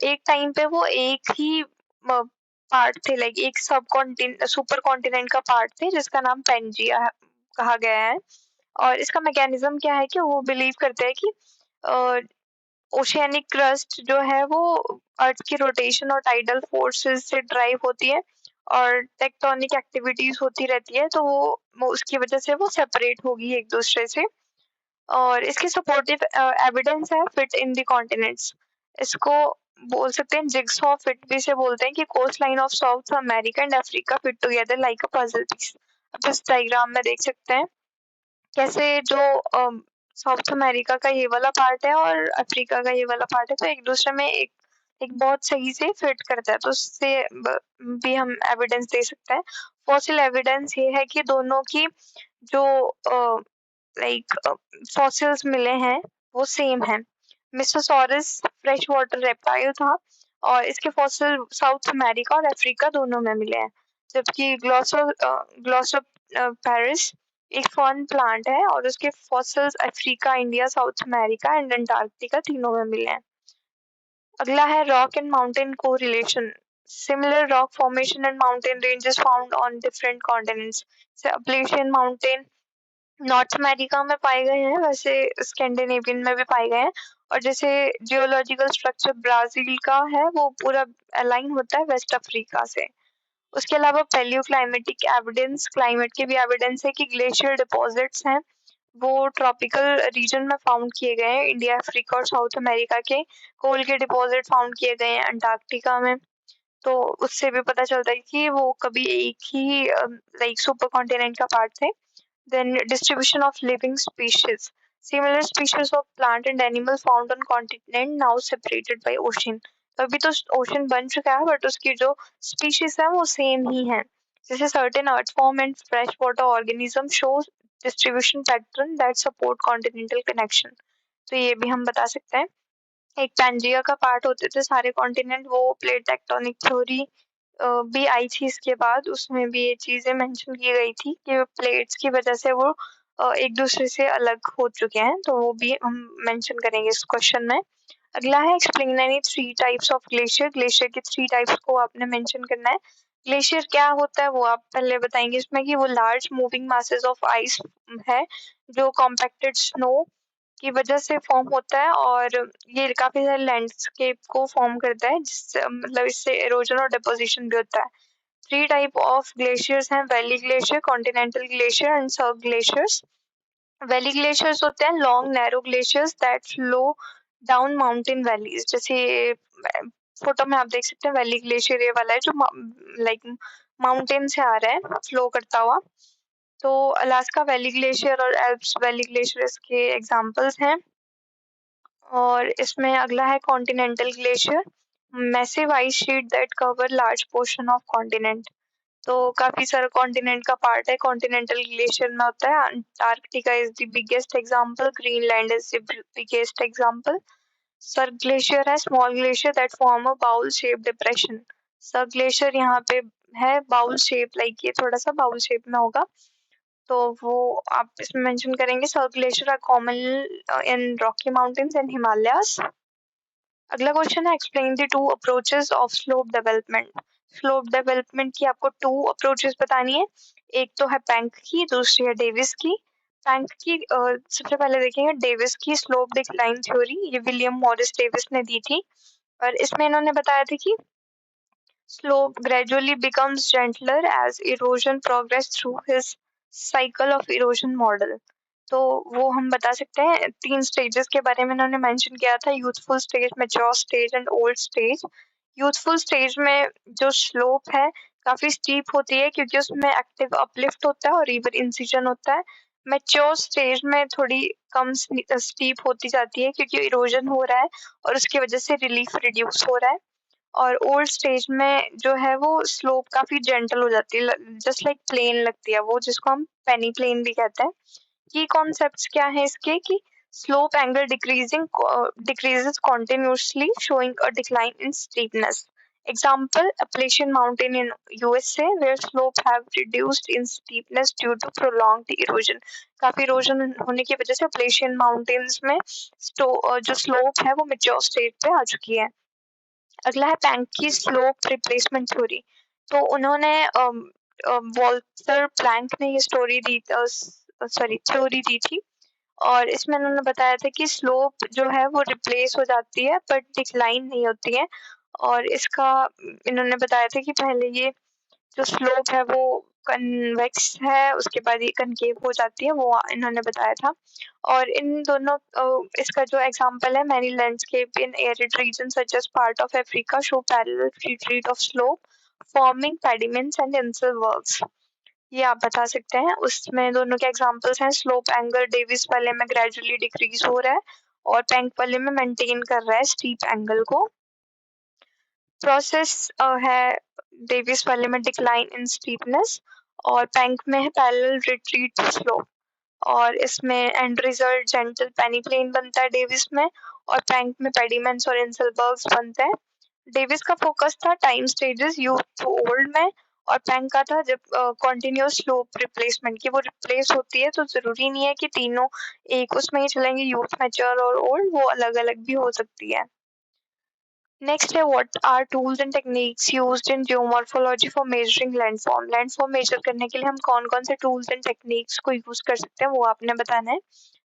एक टाइम पे वो एक ही पार्ट थे, लाइक एक सब कॉन्टिनेंट, सुपर कॉन्टिनेंट का पार्ट थे जिसका नाम पेंजिया कहा गया है। और इसका मैकेनिज्म क्या है कि वो बिलीव करते हैं कि ओशियानिक क्रस्ट जो है वो अर्थ की रोटेशन और टाइडल फोर्सेस से ड्राइव होती है, और टेक्टोनिक एक्टिविटीज होती रहती है, तो वो उसकी वजह से वो सेपरेट होगी एक दूसरे से। और इसके सपोर्टिव एविडेंस है फिट इन द कॉन्टिनेंट्स। इसको बोल सकते हैं जिग्सॉ फिट भी से बोलते हैं कि coast line of South America and Africa fit together like a puzzle piece. आप इस डायग्राम में देख सकते हैं कैसे जो साउथ अमेरिका का ये वाला पार्ट है और अफ्रीका का ये वाला पार्ट है, तो एक दूसरे में एक एक बहुत सही से फिट करता है, तो उससे भी हम एविडेंस दे सकते हैं। फॉसिल एविडेंस ये है कि दोनों की जो लाइक फॉसिल्स मिले हैं वो सेम है। मिस्टोसॉरस फ्रेश वाटर रेप्टाइल था, और इसके फॉसिल साउथ अमेरिका और अफ्रीका दोनों में मिले हैं, जबकि ग्लोसोपैरिस एक फर्न प्लांट है और उसके fossils Africa, India, south America and Antarctica तीनों में मिले हैं। अगला है rock and mountain correlation. Similar rock formation and mountain ranges found on different continents. Appalachian mountain north America में पाए गए हैं, वैसे स्कैंडिनेवियन में भी पाए गए हैं, और जैसे जियोलॉजिकल स्ट्रक्चर ब्राजील का है वो पूरा अलाइन होता है वेस्ट अफ्रीका से। उसके अलावा पैलियो क्लाइमेटिक एविडेंस, क्लाइमेट के भी एविडेंस है कि ग्लेशियर डिपॉजिट्स हैं वो ट्रॉपिकल रीजन में फाउंड किए गए हैं, इंडिया, अफ्रीका और साउथ अमेरिका के। कोल के डिपॉजिट फाउंड किए गए हैं अंटार्कटिका में, तो उससे भी पता चलता है कि वो कभी एक ही लाइक सुपर कॉन्टिनेंट का पार्ट थे। Then distribution of living species. Similar species of plant and animal found on continent now separated by ocean. तो अभी तो ओशन बन चुका है बट उसकी जो स्पीशीज है वो सेम ही है. जैसे certain earth form and freshwater organism shows distribution pattern that support continental connection. तो ये भी हम बता सकते हैं. एक पैंजिया का पार्ट होते थे सारे कॉन्टिनेंट, वो प्लेट टेक्टोनिक थ्योरी भी आई थी इसके बाद. उसमें भी ये चीजें मेंशन की गई थी कि प्लेट्स की वजह से वो एक दूसरे से अलग हो चुके हैं, तो वो भी हम मेंशन करेंगे इस क्वेश्चन में. अगला है explain any three types of glacier. Glacier के थ्री टाइप्स को आपने मेंशन करना है. ग्लेशियर क्या होता है वो आप पहले बताएंगे इसमें कि वो large moving masses of ice है जो कॉम्पैक्टेड स्नो की वजह से फॉर्म होता है, और ये काफी सारे लैंडस्केप को फॉर्म करता है जिससे मतलब इससे एरोजन और डिपोजिशन भी होता है. थ्री टाइप ऑफ ग्लेशियर्स हैं: valley glacier, continental glacier and सब ग्लेशियर्स. वैली ग्लेशियर्स होते हैं long narrow glaciers that flow down mountain valleys. जैसे फोटो में आप देख सकते हैं वैली ग्लेशियर ये वाला है जो लाइक माउंटेन से आ रहा है फ्लो करता हुआ. तो अलास्का वैली ग्लेशियर और एल्प्स वैली ग्लेशियर इसके एग्जांपल्स हैं. और इसमें अगला है continental glacier, massive ice sheet that cover large portion of continent. तो काफी सारा कॉन्टिनेंट का पार्ट है कॉन्टिनेंटल ग्लेशियर में होता है. Antarctica is the biggest example, Greenland is the biggest example. Cirque glacier है small glacier that form a bowl shape depression. Cirque glacier यहाँ पे है बाउल शेप, लाइक ये थोड़ा सा बाउल शेप में होगा, तो वो आप इसमें मेंशन करेंगे. Sir glacier are common in Rocky Mountains and Himalayas. अगला क्वेश्चन है explain the two approaches of slope development. Slope development की आपको टू अप्रोचेस बतानी है. एक तो है पैंक की, दूसरी है डेविस की. पैंक की सबसे पहले देखेंगे डेविस की स्लोप डिक्लाइन थ्योरी. ये विलियम मॉरिस डेविस ने दी थी, और इसमें इन्होंने बताया था कि slope gradually becomes gentler as erosion progress through his cycle of erosion model. तो वो हम बता सकते हैं तीन स्टेजेस के बारे में इन्होंने मेंशन किया था: youthful stage, mature stage and old stage. Youthful stage में जो स्लोप है काफी स्टीप होती है क्योंकि उसमें एक्टिव अपलिफ्ट होता है और रिवर इंसिजन होता है. मैच्योर स्टेज में थोड़ी कम स्टीप होती जाती है क्योंकि इरोजन हो रहा है और उसकी वजह से रिलीफ रिड्यूस हो रहा है. और ओल्ड स्टेज में जो है वो स्लोप काफी जेंटल हो जाती है, जस्ट लाइक प्लेन लगती है वो, जिसको हम पेनी प्लेन भी कहते हैं. की कॉन्सेप्ट्स क्या है इसके कि slope angle decreases continuously showing a decline in steepness. Example Appalachian Mountain in USA where slope have reduced in steepness due to prolonged erosion. काफी इरोजन होने की वजह से Appalachian Mountains में जो स्लोप है वो मेच्योर स्टेज पे आ चुकी है. अगला है पैंक की स्लोप रिप्लेसमेंट थ्योरी. तो उन्होंने वॉल्टर प्लैंक ने ये थ्योरी दी थी, और इसमें उन्होंने बताया था कि स्लोप जो है वो रिप्लेस हो जाती है बट डिक्लाइन नहीं होती है. और इसका इन्होंने बताया था कि पहले ये जो स्लोप है वो कन्वेक्स है, उसके बाद ये कनकेव हो जाती है, वो इन्होंने बताया था. और इन दोनों इसका जो एग्जांपल है many landscape in arid region such as part of Africa show parallel retreat of slope forming pediments and inselbergs. ये आप बता सकते हैं. उसमें दोनों के एग्जांपल्स हैं स्लोप एंगल डेविस वाले में ग्रेजुअली डिक्रीज हो रहा है और पैंक वाले में मेंटेन कर रहा है स्टीप एंगल को. प्रोसेस है डेविस वाले में डिक्लाइन इन स्टीपनेस और पैंक में है पैरेलल रिट्रीट टू स्लोप. और इसमें end result gentle peneplain बनता है डेविस में, और पैंक में पेडिमेंट्स और इंसलबर्ग्स बनते हैं. डेविस का फोकस था time stages youth to old में, और पैंक का था जब कॉन्टिन्यूस स्लोप रिप्लेसमेंट की वो रिप्लेस होती है, तो जरूरी नहीं है कि तीनों एक उसमें ही चलेंगे, यूथ, मैच्योर और ओल्ड, वो अलग अलग भी हो सकती है. नेक्स्ट है what are tools and techniques used in geomorphology for measuring landform. Landform measure करने के लिए हम कौन कौन से टूल्स एंड टेक्निक्स को यूज कर सकते हैं वो आपने बताना है.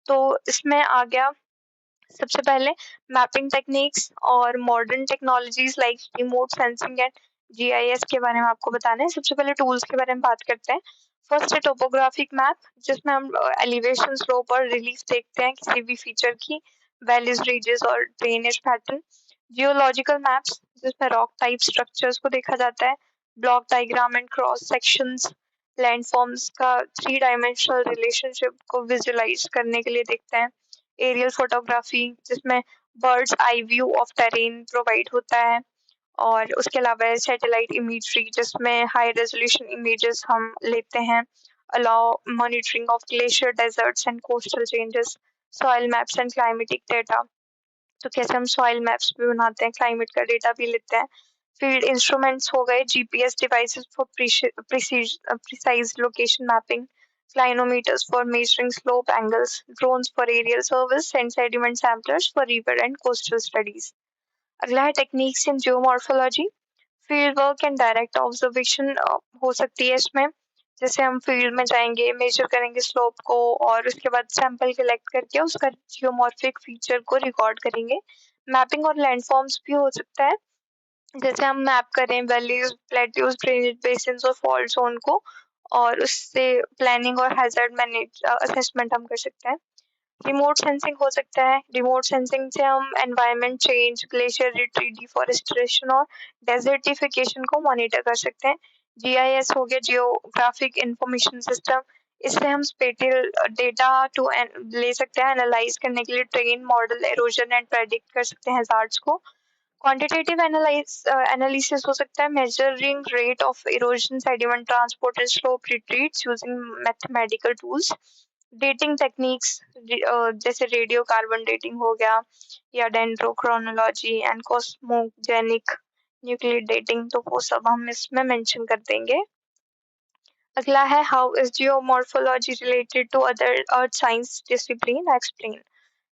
तो इसमें आ गया सबसे पहले मैपिंग टेक्निक्स और modern technologies like remote sensing and GIS के बारे में आपको बताना है. सबसे पहले टूल्स के बारे में बात करते हैं. फर्स्ट है टोपोग्राफिक मैप, जिसमें हम एलिवेशन, स्लोप और रिलीफ देखते हैं किसी भी फीचर की, वैलीज, रीजेस और ड्रेनेज पैटर्न. जियोलॉजिकल मैप्स, जिसमें रॉक टाइप स्ट्रक्चर्स को देखा जाता है, block diagram and cross sections. Landforms का 3 डायमेंशनल रिलेशनशिप को विजुलाइज करने के लिए देखते हैं। एरियल फोटोग्राफी जिसमें bird's eye view of terrain provide होता है, और उसके अलावा सैटेलाइट इमेजरी जिसमें हाई रेजोल्यूशन इमेजेस हम लेते हैं, allow monitoring of glacier deserts and coastal changes, soil maps and climatic data. तो कैसे हम सॉइल मैप्स भी बनाते हैं, क्लाइमेट का डेटा भी लेते हैं। फील्ड इंस्ट्रूमेंट्स हो गए GPS devices for precise location mapping, clinometers for measuring slope angles, drones for aerial service and sediment samplers for river and coastal studies. अगला है techniques in geomorphology. Field work and direct observation हो सकती है इसमें। जैसे हम field में जाएंगे, मेजर करेंगे स्लोप को, और उसके बाद सैंपल कलेक्ट करके उसका जियोमॉर्फिक फीचर को रिकॉर्ड करेंगे। मैपिंग और लैंडफॉर्म्स भी हो सकता है, जैसे हम मैप करें वैलीज, प्लेट्यूज, ड्रेनेज बेसिन्स और फॉल्ट जोन को, और उससे प्लानिंग और हैजर्ड मैनेज असेसमेंट हम कर सकते हैं। रिमोट सेंसिंग हो सकता है। रिमोट सेंसिंग से हम environment change, glacier retreat, deforestation और डेजर्टिफिकेशन को मॉनिटर कर सकते हैं। जीआईएस हो गया, जियोग्राफिक इंफॉर्मेशन सिस्टम। इससे हम स्पेटियल डेटा टू ले सकते हैं एनालाइज करने के लिए, train model halogen and predict कर सकते हैं हैजार्ड्स को। क्वांटिटेटिव एनालिसिस हो सकता है, measuring rate of erosion, sediment transport and slope retreats using mathematical tools. Dating techniques जैसे रेडियो कार्बन डेटिंग हो गया, या डेंड्रोक्रोनोलॉजी एंड कॉस्मोजेनिक न्यूक्लियर डेटिंग, तो वो सब हम इसमें मेंशन कर देंगे। अगला है how is geomorphology related to other earth science discipline, explain.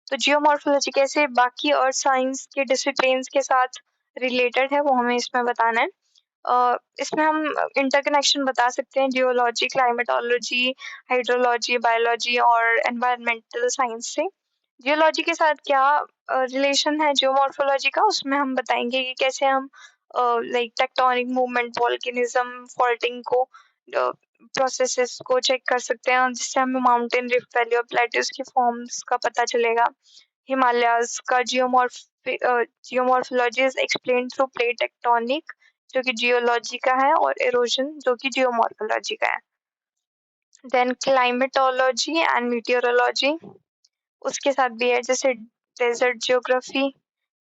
तो जियोमॉर्फोलॉजी कैसे बाकी अर्थ साइंस के डिसिप्लिन्स के साथ रिलेटेड है वो हमें इसमें बताना है। इसमें हम इंटरकनेक्शन बता सकते हैं जियोलॉजी, क्लाइमेटोलॉजी, हाइड्रोलॉजी, बायोलॉजी और एनवायरमेंटल साइंस से। जियोलॉजी के साथ क्या रिलेशन है जियोमॉर्फोलॉजी का, उसमें हम बताएंगे कि कैसे हम like tectonic movement, volcanism, faulting को प्रोसेसेस को चेक कर सकते हैं, जिससे हमें माउंटेन, रिफ्ट वैली और प्लेट्यूज की फॉर्म्स का पता चलेगा। हिमालयाज का geomorphology is explain through plate tectonic, जो कि जियोलॉजी का है, और एरोजन जो कि जियोमॉर्फोलॉजी का है। देन क्लाइमेटोलॉजी एंड मीटियोरोलॉजी उसके साथ भी है, जैसे डेजर्ट जियोग्राफी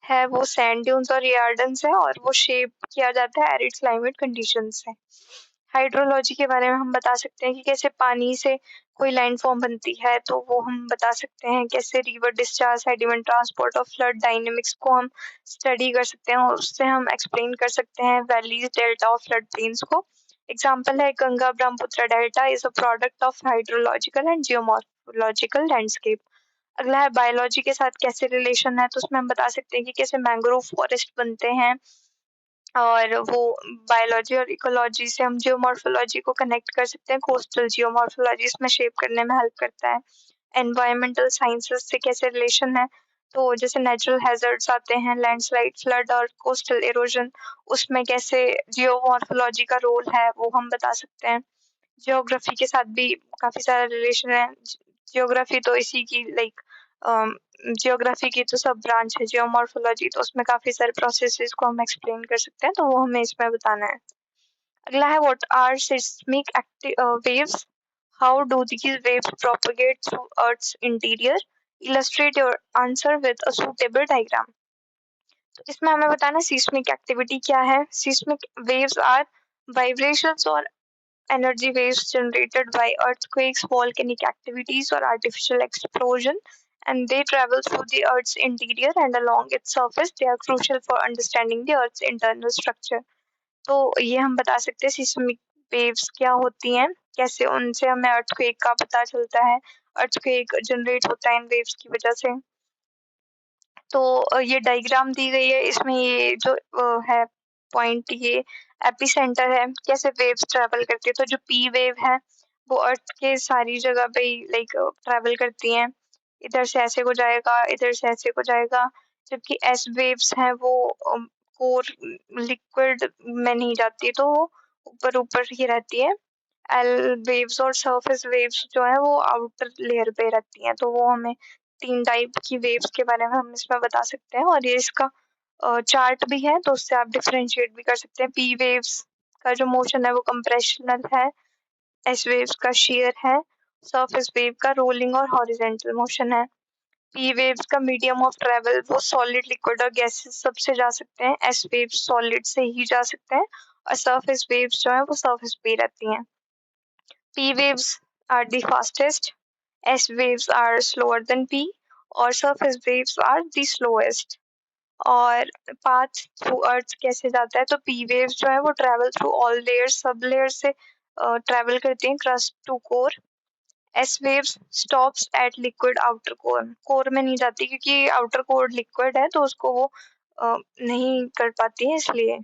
है वो सैंड ड्यून्स और यार्डन्स है, और वो शेप किया जाता है एरिड क्लाइमेट कंडीशंस से। हाइड्रोलॉजी के बारे में हम बता सकते हैं कि कैसे पानी से कोई लैंडफॉर्म बनती है, तो वो हम बता सकते हैं। कैसे रिवर डिस्चार्ज, सेडिमेंट ट्रांसपोर्ट और फ्लड डायनेमिक्स को हम स्टडी कर सकते हैं, और उससे हम एक्सप्लेन कर सकते हैं वैलीज, डेल्टा और फ्लड प्लेन्स को। एग्जाम्पल है Ganga Brahmaputra delta is a product of hydrological and geomorphological landscape. अगला है बायोलॉजी के साथ कैसे रिलेशन है, तो उसमें हम बता सकते हैं कि कैसे मैंग्रोव फॉरेस्ट बनते हैं, और वो बायोलॉजी और इकोलॉजी से हम जियोमॉर्फोलॉजी को कनेक्ट कर सकते हैं। कोस्टल जियोमॉर्फोलॉजी इसमें शेप करने में हेल्प करता है। एनवायरमेंटल साइंसेस से कैसे रिलेशन है, तो जैसे नेचुरल हैजर्ड्स आते हैं, लैंडस्लाइड, फ्लड और कोस्टल इरोजन, उसमें कैसे जियोमॉर्फोलॉजी का रोल है वो हम बता सकते हैं। ज्योग्राफी के साथ भी काफी सारा रिलेशन है। ज्योग्राफी तो इसी की लाइक ज्योग्राफी की तो सब ब्रांच है जियोमॉर्फोलॉजी, तो उसमें काफी सारे प्रोसेसेस को हम एक्सप्लेन कर सकते हैं, तो वो हमें इसमें बताना है। अगला है what are seismic waves, how do these waves propagate through earth's interior, illustrate your answer with a suitable diagram। तो इसमें हमें बताना है सीस्मिक एक्टिविटी क्या है। सीस्मिक वेव्स आर वाइब्रेशंस और energy waves generated by earthquakes, volcanic activities, or artificial explosion, and they travel through the Earth's interior and along its surface. They are crucial for understanding the Earth's internal structure. तो ये हम बता सकते हैं seismic waves क्या होती हैं, कैसे उनसे हमें अर्थक्वेक का पता चलता है, अर्थक्वेक जनरेट होता है इन वेव्स की वजह से। तो ये डायग्राम दी गई है, इसमें ये जो है पॉइंट, ये एपिसेंटर है, कैसे वेव्स ट्रैवल करती है। तो जो पी वेव है वो अर्थ के सारी जगह पे लाइक ट्रैवल करती हैं, इधर से ऐसे को जाएगा, इधर से ऐसे को जाएगा। जबकि एस वेव्स हैं वो कोर लिक्विड में नहीं जाती, तो वो ऊपर ऊपर ही रहती है। एल वेव्स और सरफेस वेव्स जो है वो आउटर लेयर पे रहती हैं, तो वो हमें 3 टाइप की वेव्स के बारे में हम इसमें बता सकते हैं, और ये इसका चार्ट भी है, तो उससे आप डिफरेंशिएट भी कर सकते हैं। पी वेव्स का जो मोशन है वो कंप्रेशनल है, एस वेव्स का shear है, सरफेस वेव का रोलिंग और हॉरिजेंटल मोशन है। पी वेव्स का मीडियम ऑफ ट्रेवल वो सॉलिड, लिक्विड और गैसेस सबसे जा सकते हैं। एस वेव्स सॉलिड से ही जा सकते हैं और सरफेस वेव्स जो है वो सरफेस पे ही रहती हैं। P waves are the fastest, S waves are slower than P और surface waves are the slowest। और पाथ थ्रू अर्थ कैसे जाता है, तो पी वेव्स जो है वो ट्रैवल थ्रू ऑल लेयर्स, सब लेयर से ट्रैवल करती हैं crust to core. S waves stops at liquid outer core, core में नहीं जाती क्योंकि आउटर कोर लिक्विड है तो उसको वो नहीं कर पाती है, इसलिए।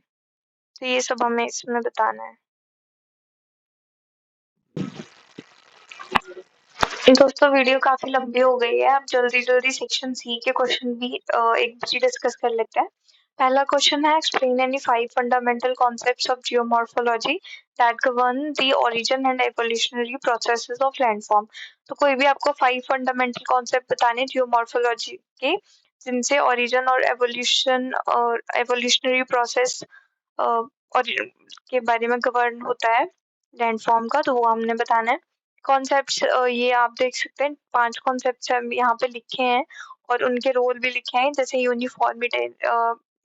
तो ये सब हमें इसमें बताना है। दोस्तों वीडियो काफी लंबी हो गई है, अब जल्दी जल्दी सेक्शन सी के क्वेश्चन भी एक बच्ची डिस्कस कर लेते हैं। पहला क्वेश्चन है, explain any 5 fundamental concepts of geomorphology that govern the origin and evolutionary processes of landform. तो कोई भी आपको 5 फंडामेंटल कॉन्सेप्ट बताने जियोमॉर्फोलॉजी के, जिनसे ओरिजिन और एवोल्यूशनरी प्रोसेस और के बारे में गवर्न होता है लैंडफॉर्म का, तो वो हमने बताना है। कॉन्सेप्ट्स ये आप देख सकते हैं, 5 कॉन्सेप्ट्स हम यहाँ पे लिखे हैं और उनके रोल भी लिखे हैं, जैसे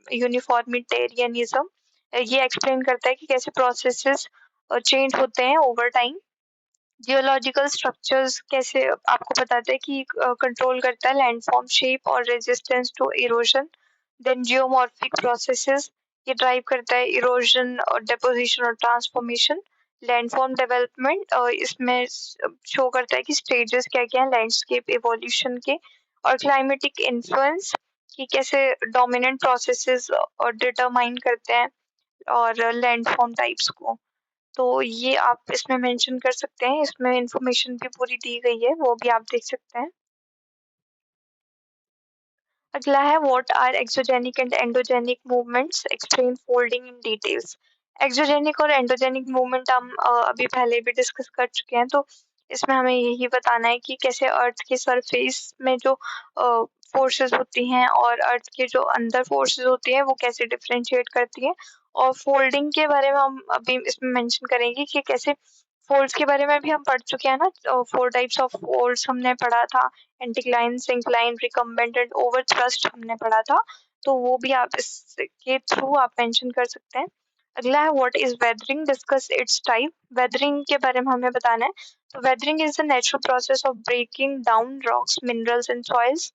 यूनिफॉर्मिटेरियनिज्म। ये एक्सप्लेन करता है कि कैसे प्रोसेसेस चेंज होते हैं ओवर टाइम। जियोलॉजिकल स्ट्रक्चर्स कैसे आपको बताते हैं कि कंट्रोल करता है लैंडफॉर्म शेप और resistance to erosion. Then geomorphic processes, ये ड्राइव करता है इरोजन और डेपोजिशन और ट्रांसफॉर्मेशन। लैंडफॉर्म डेवलपमेंट इसमें शो करता है कि स्टेजेस क्या क्या है लैंडस्केप इवोल्यूशन के। और क्लाइमेटिक इन्फ्लुएंस, कि कैसे डोमिनेंट प्रोसेसेस और डिटरमाइन करते हैं और लैंडफॉर्म टाइप्स को। तो ये आप इसमें मेंशन कर सकते हैं, इसमें इंफॉर्मेशन भी पूरी दी गई है, वो भी आप देख सकते हैं। अगला है, what are exogenic and endogenic movements, explain folding in details. Exogenic और एंडोजेनिक मूवमेंट हम अभी पहले भी डिस्कस कर चुके हैं, तो इसमें हमें यही बताना है कि कैसे अर्थ के सरफेस में जो फोर्सेस होती हैं और अर्थ के जो अंदर फोर्सेस होती हैं वो कैसे डिफरेंशिएट करती हैं। और फोल्डिंग के बारे में हम अभी इसमें मेंशन करेंगे कि कैसे फोल्ड्स के बारे में भी हम पढ़ चुके हैं ना, 4 टाइप्स ऑफ फोल्ड्स हमने पढ़ा था, एंटीक्लाइन, सिंक्लाइन, रिकम्बेंट एंड ओवरथ्रस्ट हमने पढ़ा था, तो वो भी आप इसके थ्रू आप मेंशन कर सकते हैं। अगला है, what is weathering, discuss its type. Weathering के बारे में हमें बताना है। तो weathering is the natural process of breaking down rocks, minerals and soils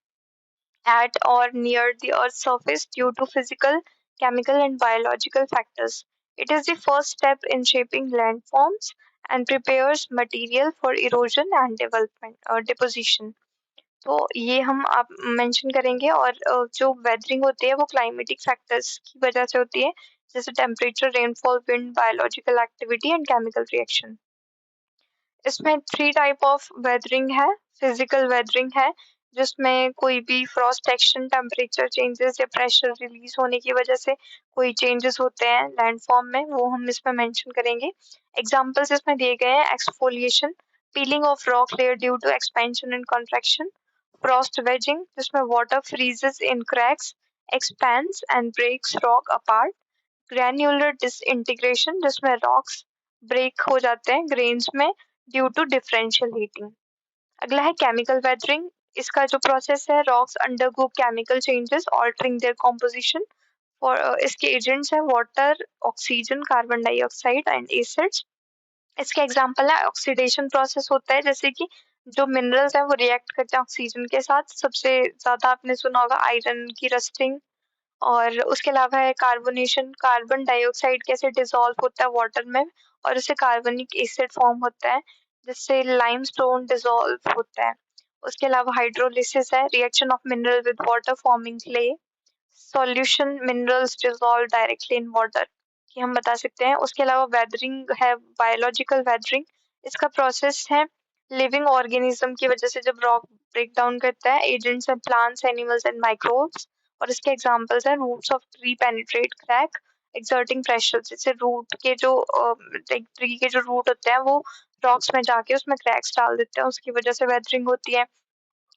at or near the Earth's surface due to physical, chemical, and biological factors. It is the first step in shaping landforms and prepares material for erosion and development deposition. तो ये हम आप mention करेंगे। और जो weathering होती है वो क्लाइमेटिक फैक्टर्स की वजह से होती है, जैसे temperature, rainfall, wind, biological activity and chemical reaction. इसमें 3 टाइप ऑफ वेदरिंग है। फिजिकल वेदरिंग है, जिसमें कोई भी फ्रॉस्ट एक्शन, टेम्परेचर चेंजेस या प्रेशर रिलीज होने की वजह से कोई चेंजेस होते हैं लैंडफॉर्म में, वो हम इसमें मेंशन करेंगे। एग्जांपल्स इसमें दिए गए हैं, exfoliation, peeling off rock layer due to expansion and contraction. Frost wedging, जिसमें water freezes in cracks, expands and breaks rock apart. Granular disintegration, जिसमें रॉक्स ब्रेक हो जाते हैं ग्रेन्स में ड्यू टू डिफरेंशियल हीटिंग। अगला है केमिकल वेदरिंग। इसका जो प्रोसेस है, rocks undergo chemical changes altering their composition. और इसके एजेंट्स है water, oxygen, carbon dioxide and acids. इसके एग्जांपल है, ऑक्सीडेशन प्रोसेस होता है, जैसे कि जो मिनरल्स हैं वो रिएक्ट करते हैं ऑक्सीजन के साथ। सबसे ज्यादा आपने सुना होगा आयरन की रस्टिंग। और उसके अलावा है कार्बोनेशन, कार्बन डाइऑक्साइड कैसे डिसॉल्व होता है वाटर में और उससे कार्बनिक एसिड फॉर्म होता है, जिससे लाइमस्टोन डिसॉल्व होता है। उसके अलावा हाइड्रोलिसिस है, reaction of mineral with water forming clay. Solution, minerals dissolve directly in water, कि हम बता सकते हैं। उसके अलावा वेदरिंग है, बायोलॉजिकल वेदरिंग। इसका प्रोसेस है लिविंग ऑर्गेनिज्म की वजह से जब रॉक ब्रेक डाउन करता है, एजेंट्स हैं प्लांट्स, एनिमल्स एंड माइक्रोब्स। और इसके एग्जांपल्स हैं, roots of tree penetrate crack, exerting pressure, जैसे रूट के जो ट्री के जो रूट होते हैं वो रॉक्स में जाके उसमें क्रैक्स डाल देते हैं, उसकी वजह से वेदरिंग होती है।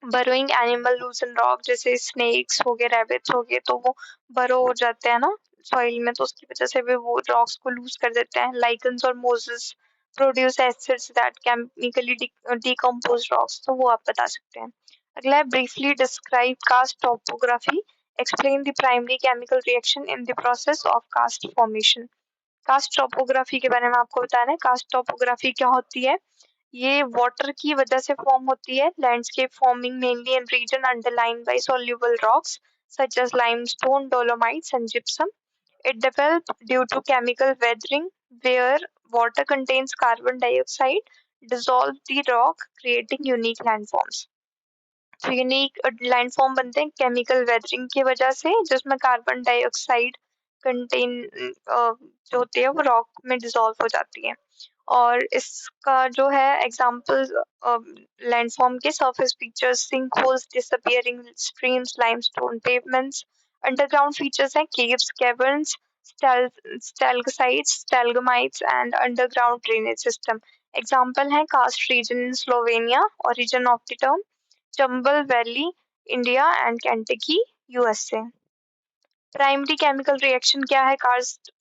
बरोइंग एनिमल लूजन रॉक, जैसे स्नेक्स हो गए, रैबिट्स हो गए, तो वो बरो हो जाते हैं ना सॉइल में, तो उसकी वजह से भी वो रॉक्स को लूज कर देते हैं। लाइकन्स और mosses, produce acids that chemically decompose rocks, तो वो आप बता सकते हैं। अगला है briefly describe karst topography, explain the primary chemical reaction in the process of karst formation. Karst topography के बारे में आपको बताना है। कास्ट टोपोग्राफी क्या होती है? ये वाटर की वजह से फॉर्म होती है। Landscape forming mainly in region underlain by soluble rocks such as limestone, dolomites and gypsum. It developed due to chemical weathering where water contains carbon dioxide dissolve the rock creating unique landforms. तो unique landform बनते हैं chemical weathering की वजह से, जिसमें carbon dioxide contain जो होती है वो रॉक में डिसॉल्व हो जाती है। और इसका जो है एग्जांपल लैंडफॉर्म के surface features sinkholes, disappearing streams, limestone pavements. Underground features हैं caves, caverns, stalactites, stalagmites and underground drainage system. Example है karst region in Slovenia, origin of the term Chambal valley India and Kentucky USA. Primary chemical reaction क्या है karst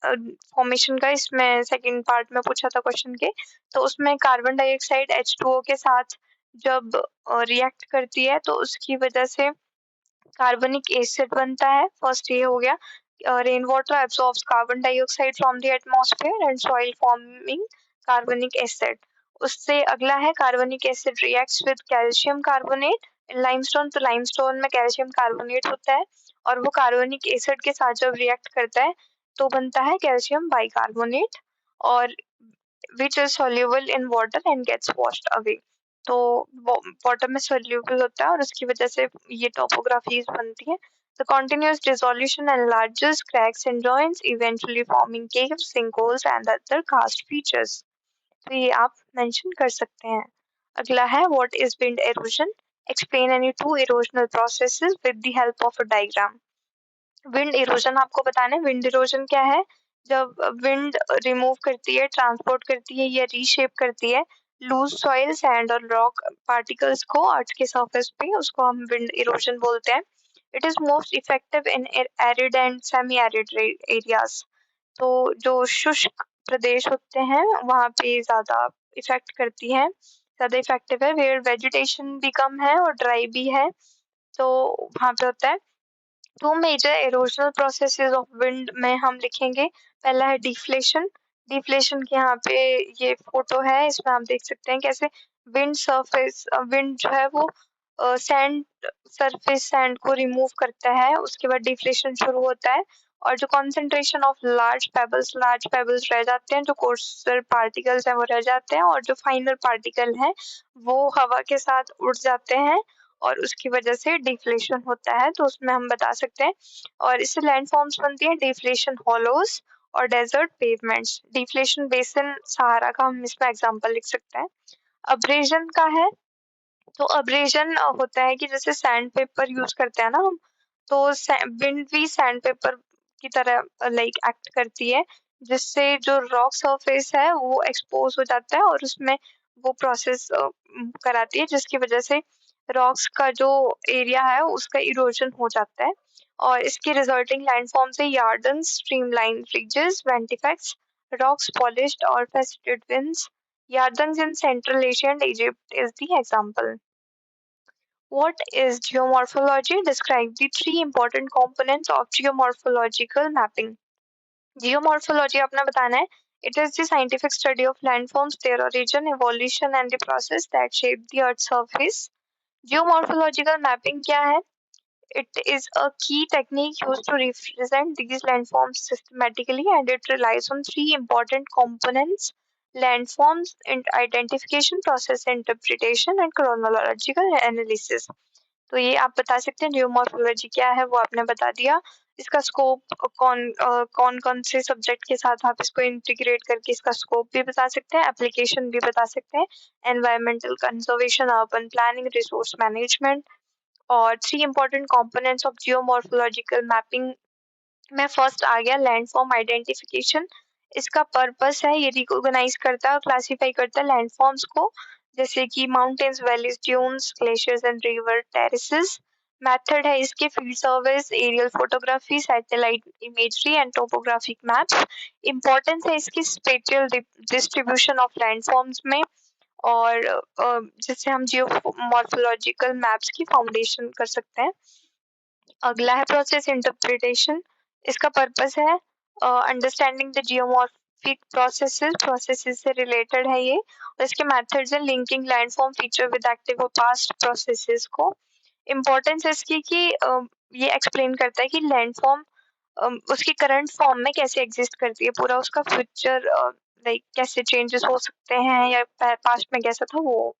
formation का, इसमें second part में पूछा था question के। तो उसमें कार्बन डाइऑक्साइड H2O के साथ जब रिएक्ट करती है तो उसकी वजह से कार्बनिक एसिड बनता है। फर्स्ट ये हो गया। Rain water absorbs carbon dioxide from the atmosphere and soil forming carbonic acid. उससे अगला है carbonic acid reacts with calcium carbonate in limestone. तो लाइमस्टोन में कैल्शियम कार्बोनेट होता है और वो कार्बनिक एसिड के साथ जब रिएक्ट करता है तो बनता है कैल्शियम बाइकार्बोनेट, और which is soluble in water and gets washed away। तो वाटर में सोल्यूबल होता है और उसकी वजह से ये टोपोग्राफीज बनती है। The continuous dissolution enlarges cracks and joints, eventually forming caves, sinkholes and other karst features। तो ये आप मेंशन कर सकते हैं। अगला है what is wind erosion? Explain any two erosional processes with the help of a diagram। Wind erosion आपको बताना है। विंड इरोजन क्या है? जब विंड रिमूव करती है, ट्रांसपोर्ट करती है या रीशेप करती है लूज सॉइल, सैंड और रॉक पार्टिकल्स को अर्थ के सरफेस पे, उसको हम विंड इरोजन बोलते हैं। It is most effective in arid and semi arid areas. तो जो शुष्क प्रदेश होते हैं वहाँ पे ज्यादा इफेक्ट करती है, ज्यादा इफेक्टिव है। वेयर वेजिटेशन भी कम है और ड्राई भी है, तो वहाँ पे होता है। Two major erosional processes of wind में हम लिखेंगे। पहला है डिफ्लेशन। डिफ्लेशन के यहाँ पे ये फोटो है, इसमें आप देख सकते हैं कैसे विंड सरफेस, विंड जो है वो सैंड सरफेस सैंड को रिमूव करता है, उसके बाद डिफ्लेशन शुरू होता है और जो कॉन्सेंट्रेशन ऑफ लार्ज पेबल्स रह जाते हैं, जो कोर्सर पार्टिकल्स हैं वो रह जाते हैं और जो फाइनल पार्टिकल हैं वो हवा के साथ उड़ जाते हैं और उसकी वजह से डिफ्लेशन होता है। तो उसमें हम बता सकते हैं, और इससे लैंडफॉर्म्स बनती है डिफ्लेशन हॉलोज और डेजर्ट पेवमेंट्स। डिफ्लेशन बेसिन सहारा का हम इसमें एग्जांपल लिख सकते हैं। अब्रेजन का है, तो अब्रेजन होता है कि जैसे सैंड पेपर यूज करते हैं ना हम, तो विंड भी सैंड पेपर की तरह लाइक एक्ट करती है, जिससे जो रॉक सरफेस है वो एक्सपोज हो जाता है और उसमें वो प्रोसेस कराती है, जिसकी वजह से रॉक्स का जो एरिया है उसका इरोजन हो जाता है। और इसके रिजल्टिंग लैंडफॉर्म से yardangs, streamline ridges, ventifacts, rocks polished or faceted winds. Yardens in Central Asia and Egypt is the example. What is geomorphology? Describe the three important components of geomorphological mapping. Geomorphology अपना बताना है। It is the scientific study of landforms, their origin, evolution and the process that shape the earth's surface. Geomorphological mapping क्या है? It is a key technique used to represent these landforms systematically, and it relies on three important components: landforms identification, process interpretation, and chronological analysis। तो ये आप बता सकते हैं geomorphology क्या है, वो आपने बता दिया। इसका स्कोप कौन कौन से सब्जेक्ट के साथ आप इसको इंटीग्रेट करके इसका स्कोप भी बता सकते हैं, एप्लीकेशन भी बता सकते हैं। Environmental conservation, urban planning, resource management. और three important components of geomorphological mapping में फर्स्ट आ गया लैंडफॉर्म आइडेंटिफिकेशन। इसका पर्पस है ये रिकॉग्नाइज करता है और क्लासिफाई करता है लैंडफॉर्म्स को, जैसे कि mountains, valleys, dunes, glaciers and river terraces. Method है इसके field service, aerial photography, satellite imagery and topographic maps. Importance है इसकी स्पेटियल डिस्ट्रीब्यूशन ऑफ लैंडफॉर्म्स में, और जिससे हम जियो मॉर्फोलॉजिकल मैप्स की फाउंडेशन कर सकते हैं। अगला है प्रोसेस इंटरप्रिटेशन। इसका पर्पस है अंडरस्टैंडिंग द जियोमॉर्फिक प्रोसेसेस से रिलेटेड है ये, और इसके मेथड्स हैं linking landform feature with active और पास्ट प्रोसेसेस को। इम्पोर्टेंस इसकी कि ये एक्सप्लेन करता है कि लैंडफॉर्म उसकी करंट फॉर्म में कैसे एग्जिस्ट करती है, पूरा उसका फ्यूचर लाइक कैसे चेंजेस हो सकते हैं या पास्ट में कैसा था वो।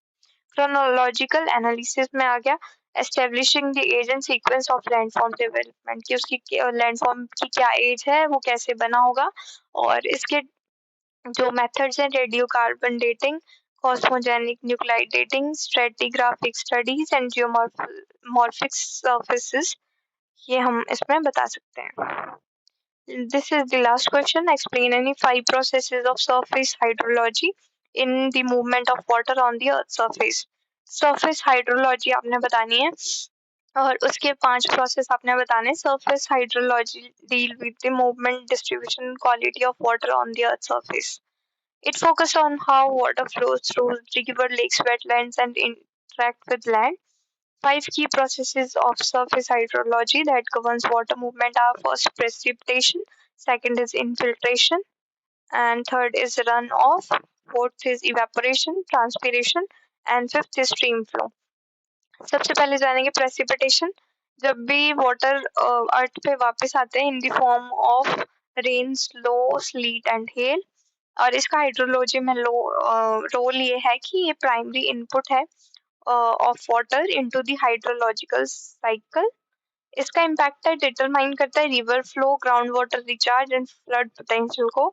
क्रोनोलॉजिकल एनालिसिस में आ गया establishing the age and sequence of landform development, की उसकी लैंडफॉर्म की क्या एज है, वो कैसे बना होगा। और इसके जो मेथड्स हैं radiocarbon dating, cosmogenic nuclide dating, stratigraphic studies and geomorphic surfaces, ये हम इसमें बता सकते हैं। This is the last question. Explain any 5 processes of surface hydrology in the movement of water on the earth surface. Surface hydrology आपने बतानी है और उसके 5 प्रोसेस आपने बताने। Surface hydrology deal with the movement, distribution, quality of water on the earth surface. It focuses on how water flows through river, lakes, wetlands, and interact with land. 5 key processes of surface hydrology that governs water movement are: first, precipitation; second is infiltration; and third is runoff; fourth is evaporation, transpiration; and fifth is stream flow. सबसे पहले जानेंगे precipitation. जब भी water अर्थ पे वापस आते हैं in the form of rain, snow, sleet and hail, और इसका हाइड्रोलॉजी में रोल ये है कि ये प्राइमरी इनपुट है of water into the hydrological cycle. इसका इम्पैक्ट है डिटरमाइन करता है river flow, ground water recharge and flood potential को।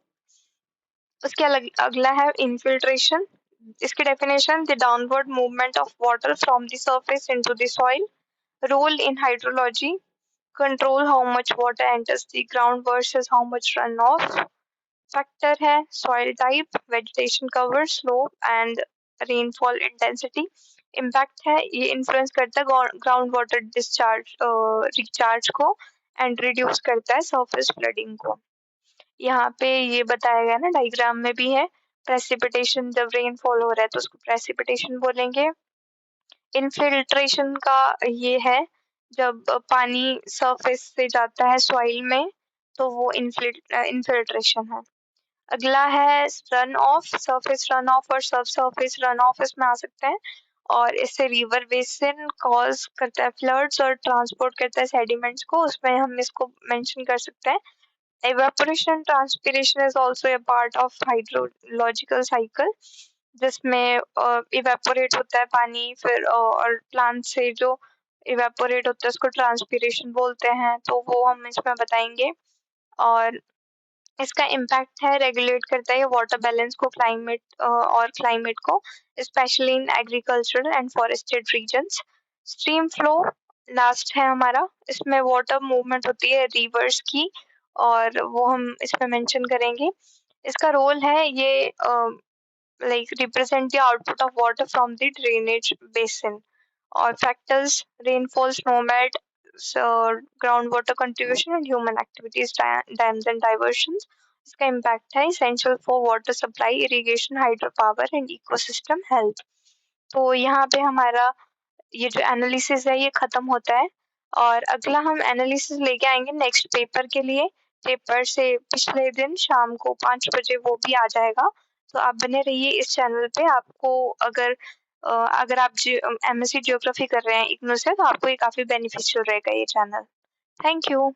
उसके अगला है इनफिल्ट्रेशन। इसकी definition: the downward movement of water from the surface into the soil. Role in hydrology: control how much water enters the ground versus how much runoff. Factor है soil type, vegetation cover, slope and rainfall intensity. Impact है ये influence करता है groundwater discharge recharge को and reduce करता है surface flooding को। यहाँ पे ये बताया गया ना, डायग्राम में भी है। प्रेसिपिटेशन, जब रेनफॉल हो रहा है तो उसको प्रेसिपिटेशन बोलेंगे। इनफिल्ट्रेशन का ये है जब पानी सरफेस से जाता है सॉइल में तो वो इनफिल्ट्रेशन है। अगला है run of. Surface run of और सब सरफेस रन ऑफ इसमें आ सकते हैं, और इससे रिवर बेसिन कॉज करता है फ्लड्स और ट्रांसपोर्ट करता है सेडिमेंट्स को, उसमें हम इसको मेंशन कर सकते हैं। evaporation transpiration is also a part of hydrological cycle, जिसमें इवेपोरेट होता है पानी, फिर और प्लांट से जो इवेपोरेट होता है उसको ट्रांसपिरेशन बोलते हैं, तो वो हम इसमें बताएंगे। और इसका इम्पैक्ट है रेगुलेट करता है वाटर बैलेंस को, क्लाइमेट को, specially in agricultural and forested regions. Stream flow last है हमारा, इसमें वाटर मूवमेंट होती है रिवर्स की, और वो हम इसमें मेंशन करेंगे। इसका रोल है ये like represent the output of water from the drainage basin. और factors: rainfall, snowmelt, groundwater contribution and human activities, dams and diversions. इसका इम्पैक्ट है essential for water supply, irrigation, hydropower and ecosystem health. तो यहाँ पे हमारा ये जो analysis है ये खत्म होता है, और अगला हम एनालिसिस लेके आएंगे नेक्स्ट पेपर के लिए। पेपर से पिछले दिन शाम को 5 बजे वो भी आ जाएगा, तो आप बने रहिए इस चैनल पे। आपको अगर आप एमएससी ज्योग्राफी कर रहे हैं इग्नू से, तो आपको ये काफी बेनिफिशियल रहेगा ये चैनल। Thank you.